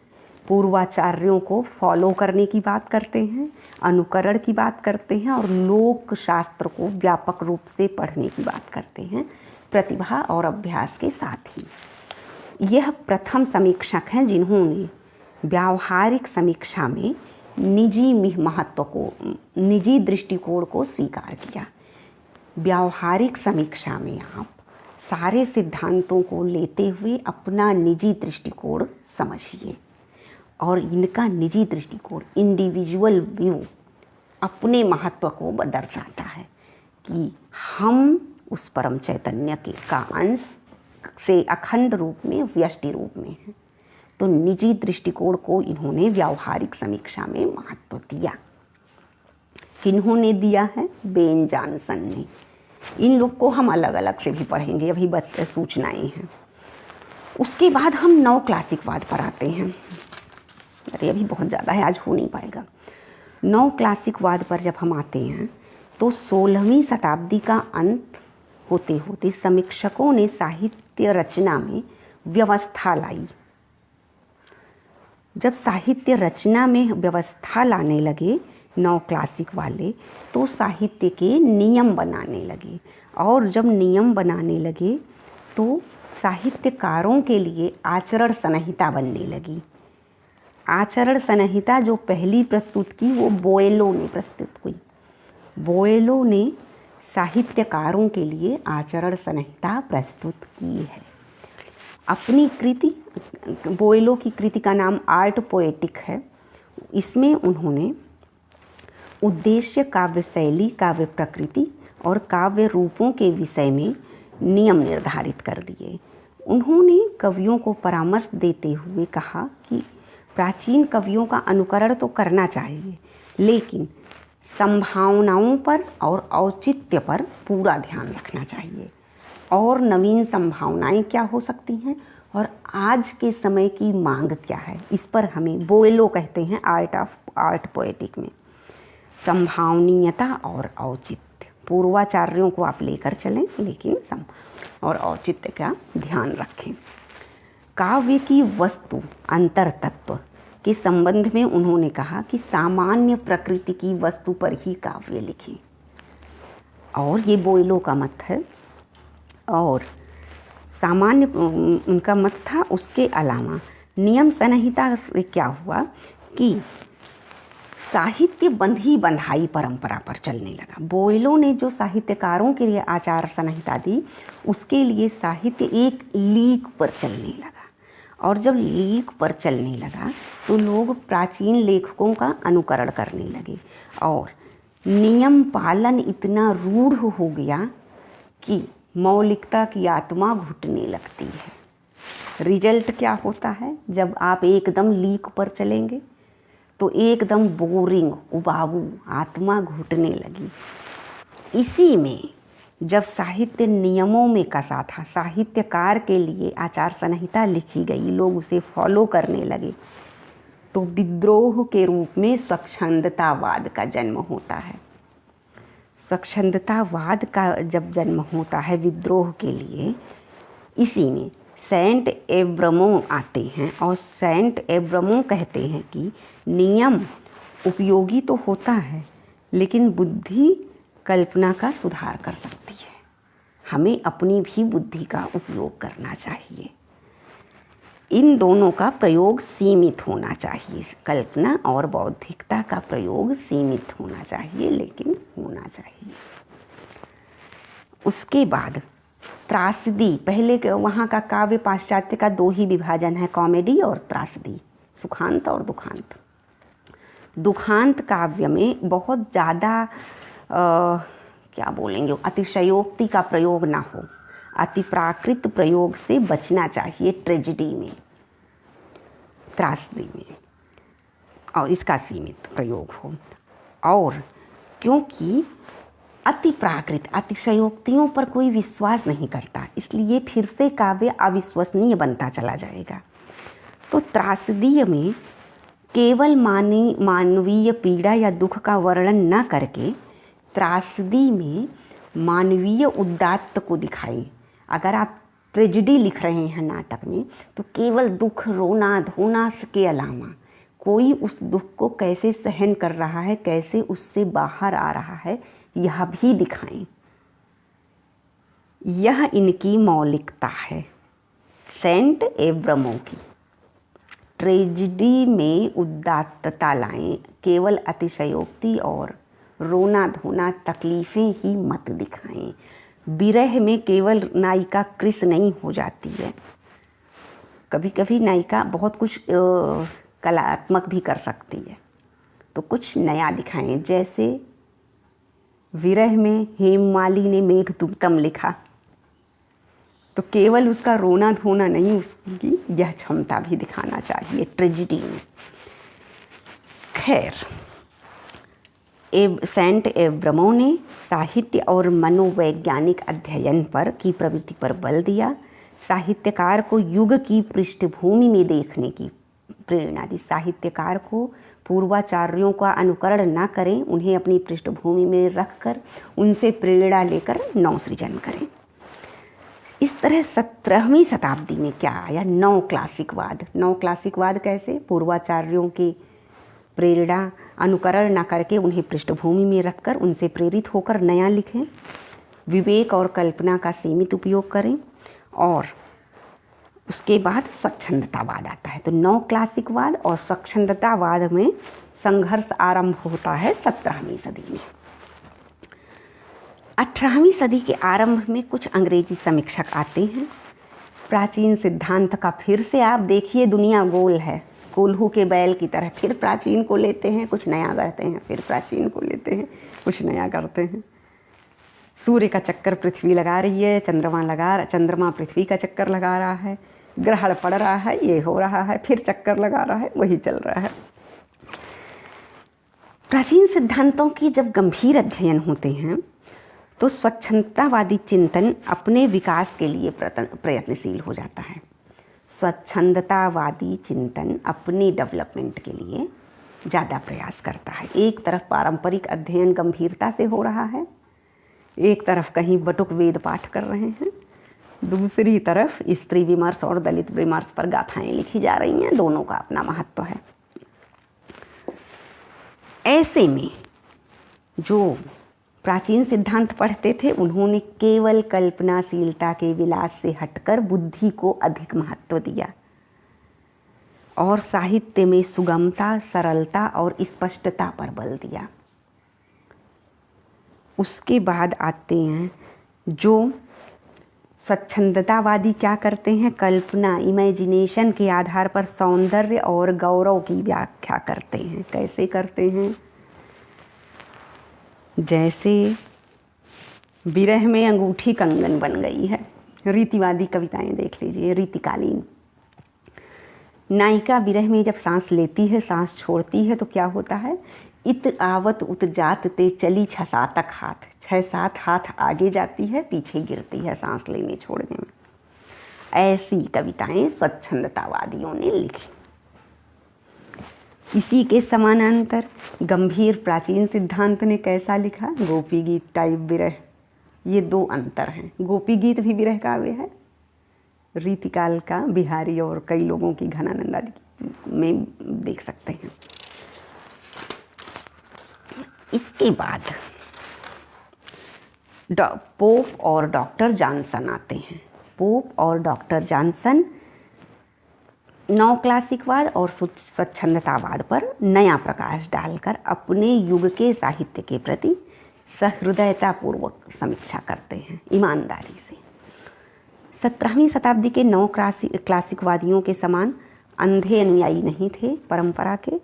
पूर्वाचार्यों को फॉलो करने की बात करते हैं, अनुकरण की बात करते हैं और लोक शास्त्र को व्यापक रूप से पढ़ने की बात करते हैं, प्रतिभा और अभ्यास के साथ ही। यह प्रथम समीक्षक हैं जिन्होंने व्यावहारिक समीक्षा में निजी महत्व को, निजी दृष्टिकोण को स्वीकार किया। व्यावहारिक समीक्षा में आप सारे सिद्धांतों को लेते हुए अपना निजी दृष्टिकोण समझिए और इनका निजी दृष्टिकोण, इंडिविजुअल व्यू, अपने महत्व को दर्शाता है कि हम उस परम चैतन्य के का अंश से अखंड रूप में, व्यष्टि रूप में है। तो निजी दृष्टिकोण को इन्होंने व्यावहारिक समीक्षा में महत्व दिया। किन्होंने दिया है? बेन जॉनसन ने। इन लोग को हम अलग अलग से भी पढ़ेंगे, अभी बस सूचनाएं हैं। उसके बाद हम नव क्लासिकवाद पर आते हैं। अरे अभी बहुत ज़्यादा है, आज हो नहीं पाएगा। नव क्लासिकवाद पर जब हम आते हैं तो 16वीं शताब्दी का अंत होते होते समीक्षकों ने साहित्य रचना में व्यवस्था लाई। जब साहित्य रचना में व्यवस्था लाने लगे नव क्लासिक वाले, तो साहित्य के नियम बनाने लगे और जब नियम बनाने लगे तो साहित्यकारों के लिए आचरण संहिता बनने लगी। आचरण संहिता जो पहली प्रस्तुत की वो बोयलो ने प्रस्तुत की। बोयलो ने साहित्यकारों के लिए आचरण संहिता प्रस्तुत की है। अपनी कृति, बोयलो की कृति का नाम आर्ट पोएटिक है। इसमें उन्होंने उद्देश्य, काव्य शैली, काव्य प्रकृति और काव्य रूपों के विषय में नियम निर्धारित कर दिए। उन्होंने कवियों को परामर्श देते हुए कहा कि प्राचीन कवियों का अनुकरण तो करना चाहिए, लेकिन संभावनाओं पर और औचित्य पर पूरा ध्यान रखना चाहिए। और नवीन संभावनाएं क्या हो सकती हैं और आज के समय की मांग क्या है, इस पर हमें बोएलो कहते हैं आर्ट पोएटिक में संभावनीयता और औचित्य। पूर्वाचार्यों को आप लेकर चलें लेकिन और औचित्य का ध्यान रखें। काव्य की वस्तु अंतर तत्व के संबंध में उन्होंने कहा कि सामान्य प्रकृति की वस्तु पर ही काव्य लिखें, और ये बोएलो का मत है। और सामान्य उनका मत था। उसके अलावा नियम संहिता से क्या हुआ कि साहित्य बंधी बंधाई परंपरा पर चलने लगा। बोएलो ने जो साहित्यकारों के लिए आचार संहिता दी, उसके लिए साहित्य एक लीक पर चलने लगा, और जब लीक पर चलने लगा तो लोग प्राचीन लेखकों का अनुकरण करने लगे और नियम पालन इतना रूढ़ हो गया कि मौलिकता की आत्मा घुटने लगती है। रिजल्ट क्या होता है, जब आप एकदम लीक पर चलेंगे तो एकदम बोरिंग, उबाऊ, आत्मा घुटने लगी। इसी में जब साहित्य नियमों में कसा था, साहित्यकार के लिए आचार संहिता लिखी गई, लोग उसे फॉलो करने लगे, तो विद्रोह के रूप में स्वच्छंदतावाद का जन्म होता है। स्वच्छंदतावाद का जब जन्म होता है विद्रोह के लिए, इसी में सेंट एब्रमो आते हैं, और सेंट एब्रमो कहते हैं कि नियम उपयोगी तो होता है लेकिन बुद्धि कल्पना का सुधार कर सकती है। हमें अपनी भी बुद्धि का उपयोग करना चाहिए। इन दोनों का प्रयोग सीमित होना चाहिए। कल्पना और बौद्धिकता का प्रयोग सीमित होना चाहिए, लेकिन होना चाहिए। उसके बाद त्रासदी, पहले के वहाँ का काव्य पाश्चात्य का दो ही विभाजन है, कॉमेडी और त्रासदी, सुखांत और दुखांत। दुखांत काव्य में बहुत ज़्यादा क्या बोलेंगे, अतिशयोक्ति का प्रयोग ना हो, अति प्राकृत प्रयोग से बचना चाहिए ट्रेजेडी में, त्रासदी में, और इसका सीमित प्रयोग हो। और क्योंकि अति प्राकृत, अतिशयोक्तियों पर कोई विश्वास नहीं करता, इसलिए फिर से काव्य अविश्वसनीय बनता चला जाएगा। तो त्रासदी में केवल मानवीय पीड़ा या दुख का वर्णन न करके त्रासदी में मानवीय उदात्त को दिखाएं। अगर आप ट्रेजेडी लिख रहे हैं नाटक में, तो केवल दुख, रोना धोना के अलावा कोई उस दुख को कैसे सहन कर रहा है, कैसे उससे बाहर आ रहा है, यह भी दिखाएं। यह इनकी मौलिकता है, सेंट एब्रमो की। ट्रेजेडी में उदात्तता लाएं, केवल अतिशयोक्ति और रोना धोना, तकलीफ़ें ही मत दिखाएं। विरह में केवल नायिका कृष नहीं हो जाती है, कभी कभी नायिका बहुत कुछ कलात्मक भी कर सकती है, तो कुछ नया दिखाएं। जैसे विरह में हेममालिनी ने मेघदूतम लिखा, तो केवल उसका रोना धोना नहीं, उसकी यह क्षमता भी दिखाना चाहिए ट्रेजेडी में। खैर, सेंट एब्रमो ने साहित्य और मनोवैज्ञानिक अध्ययन पर की प्रवृत्ति पर बल दिया। साहित्यकार को युग की पृष्ठभूमि में देखने की प्रेरणा दी। साहित्यकार को पूर्वाचार्यों का अनुकरण न करें, उन्हें अपनी पृष्ठभूमि में रखकर उनसे प्रेरणा लेकर नवसृजन करें। इस तरह 17वीं शताब्दी में क्या आया, नव क्लासिकवाद। नव क्लासिकवाद कैसे, पूर्वाचार्यों की प्रेरणा अनुकरण न करके उन्हें पृष्ठभूमि में रखकर उनसे प्रेरित होकर नया लिखें, विवेक और कल्पना का सीमित उपयोग करें। और उसके बाद स्वच्छंदतावाद आता है। तो नव क्लासिकवाद और स्वच्छंदतावाद में संघर्ष आरंभ होता है 17वीं सदी में। 18वीं सदी के आरंभ में कुछ अंग्रेजी समीक्षक आते हैं। प्राचीन सिद्धांत का फिर से आप देखिए, दुनिया गोल है, कोल्हू के बैल की तरह, फिर प्राचीन को लेते हैं, कुछ नया करते हैं, फिर प्राचीन को लेते हैं, कुछ नया करते हैं। सूर्य का चक्कर पृथ्वी लगा रही है, चंद्रमा पृथ्वी का चक्कर लगा रहा है, ग्रहण पड़ रहा है, ये हो रहा है, फिर चक्कर लगा रहा है, वही चल रहा है। प्राचीन सिद्धांतों की जब गंभीर अध्ययन होते हैं तो स्वच्छंदतावादी चिंतन अपने विकास के लिए प्रयत्नशील हो जाता है। स्वच्छंदतावादी चिंतन अपने डेवलपमेंट के लिए ज़्यादा प्रयास करता है। एक तरफ पारंपरिक अध्ययन गंभीरता से हो रहा है, एक तरफ कहीं बटुक वेद पाठ कर रहे हैं, दूसरी तरफ स्त्री विमर्श और दलित विमर्श पर गाथाएं लिखी जा रही हैं। दोनों का अपना महत्व है। ऐसे में जो प्राचीन सिद्धांत पढ़ते थे उन्होंने केवल कल्पनाशीलता के विलास से हटकर बुद्धि को अधिक महत्व दिया और साहित्य में सुगमता, सरलता और स्पष्टता पर बल दिया। उसके बाद आते हैं जो स्वच्छंदतावादी क्या करते हैं, कल्पना, इमेजिनेशन के आधार पर सौंदर्य और गौरव की व्याख्या करते हैं। कैसे करते हैं? जैसे विरह में अंगूठी कंगन बन गई है। रीतिवादी कविताएं देख लीजिए, रीतिकालीन। नायिका विरह में जब सांस लेती है, सांस छोड़ती है तो क्या होता है, इत आवत उत जात ते चली 6-7 हाथ, 6-7 हाथ आगे जाती है, पीछे गिरती है सांस लेने छोड़ने में। ऐसी कविताएं स्वच्छंदतावादियों ने लिखी। इसी के समानांतर गंभीर प्राचीन सिद्धांत ने कैसा लिखा, गोपी गीत टाइप विरह। ये 2 अंतर हैं। गोपी गीत भी विरह काव्य है, रीतिकाल का बिहारी और कई लोगों की घनानंद आदि में देख सकते हैं। इसके बाद पोप और डॉक्टर जॉनसन आते हैं। पोप और डॉक्टर जॉनसन नव क्लासिकवाद और स्वच्छंदतावाद पर नया प्रकाश डालकर अपने युग के साहित्य के प्रति सहृदयतापूर्वक समीक्षा करते हैं, ईमानदारी से। 17वीं शताब्दी के नव क्लासिकवादियों के समान अंधे अनुयायी नहीं थे परंपरा के।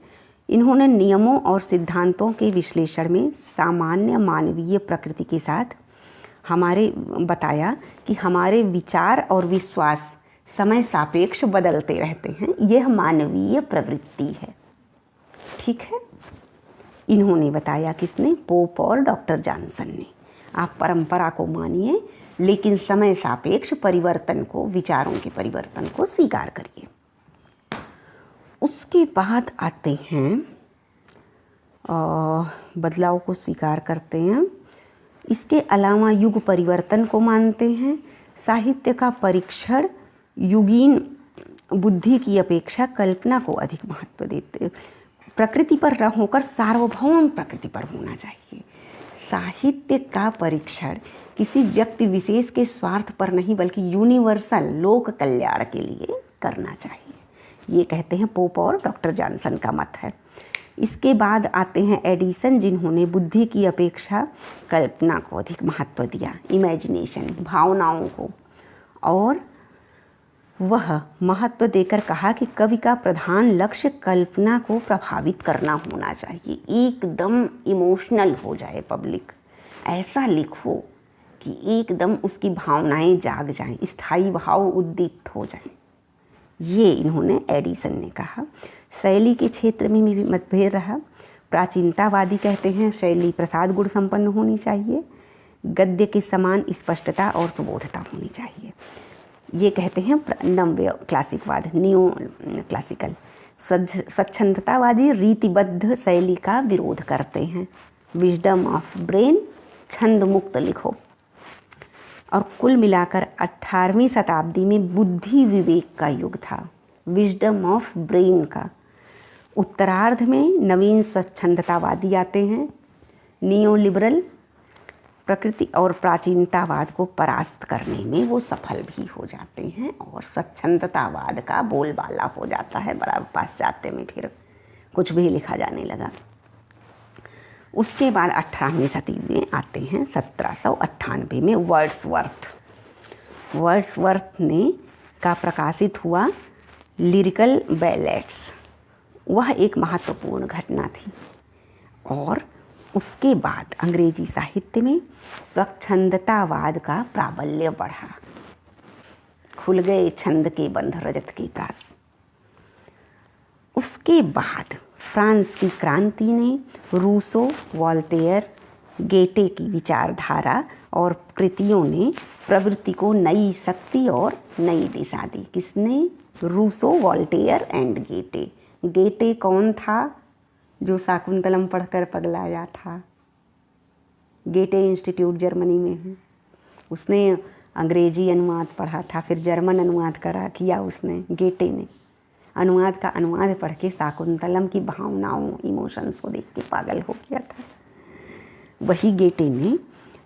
इन्होंने नियमों और सिद्धांतों के विश्लेषण में सामान्य मानवीय प्रकृति के साथ बताया कि हमारे विचार और विश्वास समय सापेक्ष बदलते रहते हैं, यह मानवीय प्रवृत्ति है। ठीक है, इन्होंने बताया, किसने? पोप और डॉक्टर जॉनसन ने। आप परंपरा को मानिए लेकिन समय सापेक्ष परिवर्तन को, विचारों के परिवर्तन को स्वीकार करिए। उसके बाद आते हैं बदलाव को स्वीकार करते हैं। इसके अलावा युग परिवर्तन को मानते हैं। साहित्य का परीक्षण युगीन बुद्धि की अपेक्षा कल्पना को अधिक महत्व देते, प्रकृति पर न होकर सार्वभौम प्रकृति पर होना चाहिए। साहित्य का परीक्षण किसी व्यक्ति विशेष के स्वार्थ पर नहीं बल्कि यूनिवर्सल लोक कल्याण के लिए करना चाहिए। ये कहते हैं पोप और डॉक्टर जॉनसन का मत है। इसके बाद आते हैं एडिसन, जिन्होंने बुद्धि की अपेक्षा कल्पना को अधिक महत्व दिया, इमेजिनेशन, भावनाओं को, और वह महत्व देकर कहा कि कवि का प्रधान लक्ष्य कल्पना को प्रभावित करना होना चाहिए। एकदम इमोशनल हो जाए पब्लिक, ऐसा लिखो कि एकदम उसकी भावनाएं जाग जाएं, स्थायी भाव उद्दीप्त हो जाएं। ये इन्होंने एडिसन ने कहा। शैली के क्षेत्र में भी मतभेद रहा। प्राचीनतावादी कहते हैं शैली प्रसाद गुण संपन्न होनी चाहिए, गद्य के समान स्पष्टता और सुबोधता होनी चाहिए। ये कहते हैं नव्य क्लासिकवाद, न्यू क्लासिकल। स्वच्छंदतावादी रीतिबद्ध शैली का विरोध करते हैं। विजडम ऑफ ब्रेन, छंद मुक्त लिखो। और कुल मिलाकर 18वीं शताब्दी में बुद्धि विवेक का युग था, विजडम ऑफ ब्रेन का। उत्तरार्ध में नवीन स्वच्छंदतावादी आते हैं। नियो लिबरल प्रकृति और प्राचीनतावाद को परास्त करने में वो सफल भी हो जाते हैं और स्वच्छंदतावाद का बोलबाला हो जाता है। बड़ा पाश्चात्य में फिर कुछ भी लिखा जाने लगा। उसके बाद 18वीं शताब्दी में आते हैं 1798 में वर्ड्सवर्थ ने का प्रकाशित हुआ लिरिकल बैलेट्स। वह एक महत्वपूर्ण घटना थी। और उसके बाद अंग्रेजी साहित्य में स्वच्छंदतावाद का प्राबल्य बढ़ा। खुल गए छंद के बंध रजत के पास। उसके बाद फ्रांस की क्रांति ने रूसो, वॉल्टेयर, गेटे की विचारधारा और कृतियों ने प्रवृत्ति को नई शक्ति और नई दिशा दी। किसने? रूसो, वॉल्टेयर एंड गेटे। गेटे कौन था? जो शाकुंतलम पढ़कर पगलाया था। गेटे इंस्टीट्यूट जर्मनी में है। उसने अंग्रेजी अनुवाद पढ़ा था, फिर जर्मन अनुवाद किया उसने। गेटे ने अनुवाद का अनुवाद पढ़ के शाकुंतलम की भावनाओं, इमोशंस को देख के पागल हो गया था। वही गेटे ने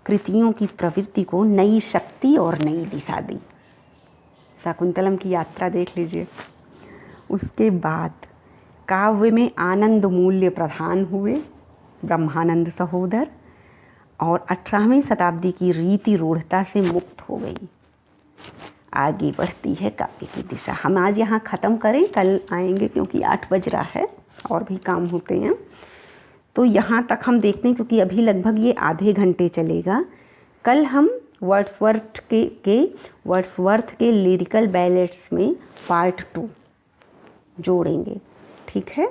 कृतियों की प्रवृत्ति को नई शक्ति और नई दिशा दी। शाकुंतलम की यात्रा देख लीजिए। उसके बाद काव्य में आनंद मूल्य प्रधान हुए, ब्रह्मानंद सहोदर, और 18वीं शताब्दी की रीति रूढ़ता से मुक्त हो गई। आगे बढ़ती है काव्य की दिशा। हम आज यहाँ ख़त्म करें, कल आएंगे क्योंकि 8 बज रहा है और भी काम होते हैं। तो यहाँ तक हम देखते हैं क्योंकि अभी लगभग ये आधे घंटे चलेगा। कल हम वर्ड्सवर्थ के लिरिकल बैलेट्स में पार्ट 2 जोड़ेंगे। ठीक है,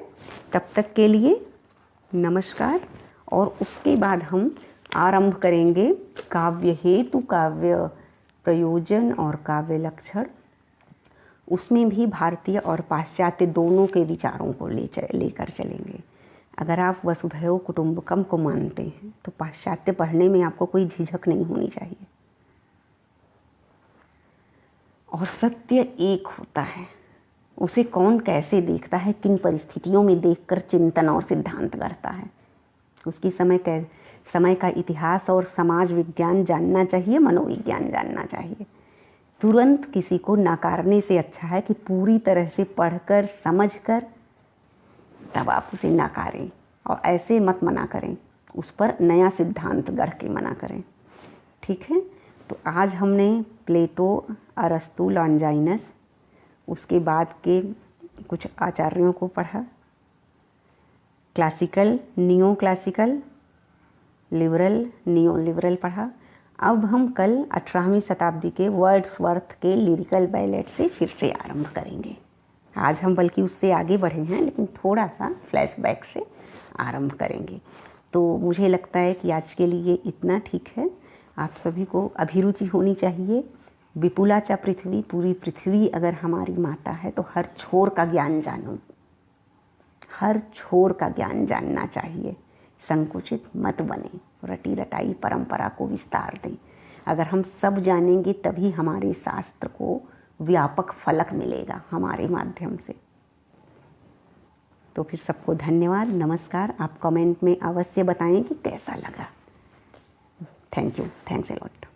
तब तक के लिए नमस्कार। और उसके बाद हम आरंभ करेंगे काव्य हेतु, काव्य प्रयोजन और काव्य लक्षण। उसमें भी भारतीय और पाश्चात्य दोनों के विचारों को लेकर चलेंगे। अगर आप वसुधैव कुटुंबकम को मानते हैं तो पाश्चात्य पढ़ने में आपको कोई झिझक नहीं होनी चाहिए। और सत्य एक होता है, उसे कौन कैसे देखता है, किन परिस्थितियों में देखकर चिंतन और सिद्धांत करता है। उसकी समय का इतिहास और समाज विज्ञान जानना चाहिए, मनोविज्ञान जानना चाहिए। तुरंत किसी को नकारने से अच्छा है कि पूरी तरह से पढ़कर समझकर तब आप उसे नकारें, और ऐसे मत मना करें, उस पर नया सिद्धांत गढ़ के मना करें। ठीक है, तो आज हमने प्लेटो, अरस्तु, लॉन्जाइनस, उसके बाद के कुछ आचार्यों को पढ़ा, classical, neo classical, liberal, neo liberal पढ़ा। अब हम कल 18वीं शताब्दी के वर्ड्सवर्थ के लिरिकल बैलेट से फिर से आरंभ करेंगे। आज हम बल्कि उससे आगे बढ़े हैं, लेकिन थोड़ा सा फ्लैशबैक से आरंभ करेंगे। तो मुझे लगता है कि आज के लिए इतना ठीक है। आप सभी को अभिरुचि होनी चाहिए। विपुला च पृथ्वी, पूरी पृथ्वी अगर हमारी माता है तो हर छोर का ज्ञान जानो, हर छोर का ज्ञान जानना चाहिए। संकुचित मत बने, रटी रटाई परंपरा को विस्तार दें। अगर हम सब जानेंगे तभी हमारे शास्त्र को व्यापक फलक मिलेगा हमारे माध्यम से। तो फिर सबको धन्यवाद, नमस्कार। आप कमेंट में अवश्य बताएं कि कैसा लगा। Thank you, thanks a lot.